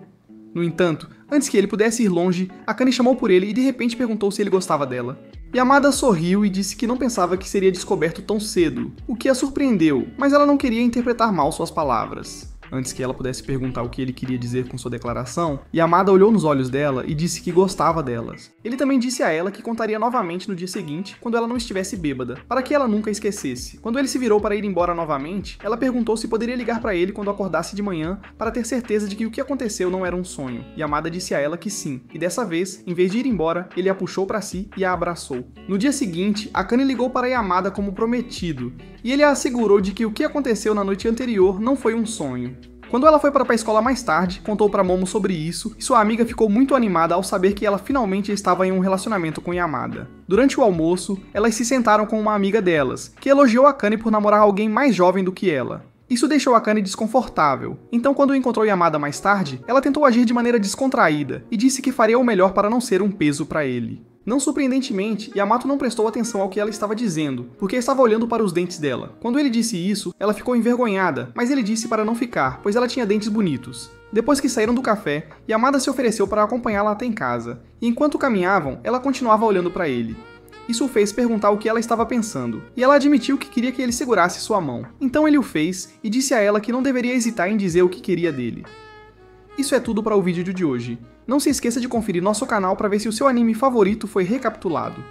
No entanto, antes que ele pudesse ir longe, Akane chamou por ele e de repente perguntou se ele gostava dela. Yamada sorriu e disse que não pensava que seria descoberto tão cedo, o que a surpreendeu, mas ela não queria interpretar mal suas palavras. Antes que ela pudesse perguntar o que ele queria dizer com sua declaração, Yamada olhou nos olhos dela e disse que gostava delas. Ele também disse a ela que contaria novamente no dia seguinte, quando ela não estivesse bêbada, para que ela nunca esquecesse. Quando ele se virou para ir embora novamente, ela perguntou se poderia ligar para ele quando acordasse de manhã, para ter certeza de que o que aconteceu não era um sonho. Yamada disse a ela que sim, e dessa vez, em vez de ir embora, ele a puxou para si e a abraçou. No dia seguinte, Akane ligou para Yamada como prometido, e ele a assegurou de que o que aconteceu na noite anterior não foi um sonho. Quando ela foi para a escola mais tarde, contou para Momo sobre isso, e sua amiga ficou muito animada ao saber que ela finalmente estava em um relacionamento com Yamada. Durante o almoço, elas se sentaram com uma amiga delas, que elogiou Akane por namorar alguém mais jovem do que ela. Isso deixou Akane desconfortável, então quando encontrou Yamada mais tarde, ela tentou agir de maneira descontraída, e disse que faria o melhor para não ser um peso para ele. Não surpreendentemente, Yamato não prestou atenção ao que ela estava dizendo, porque estava olhando para os dentes dela. Quando ele disse isso, ela ficou envergonhada, mas ele disse para não ficar, pois ela tinha dentes bonitos. Depois que saíram do café, Yamada se ofereceu para acompanhá-la até em casa, e enquanto caminhavam, ela continuava olhando para ele. Isso o fez perguntar o que ela estava pensando, e ela admitiu que queria que ele segurasse sua mão. Então ele o fez, e disse a ela que não deveria hesitar em dizer o que queria dele. Isso é tudo para o vídeo de hoje. Não se esqueça de conferir nosso canal para ver se o seu anime favorito foi recapitulado.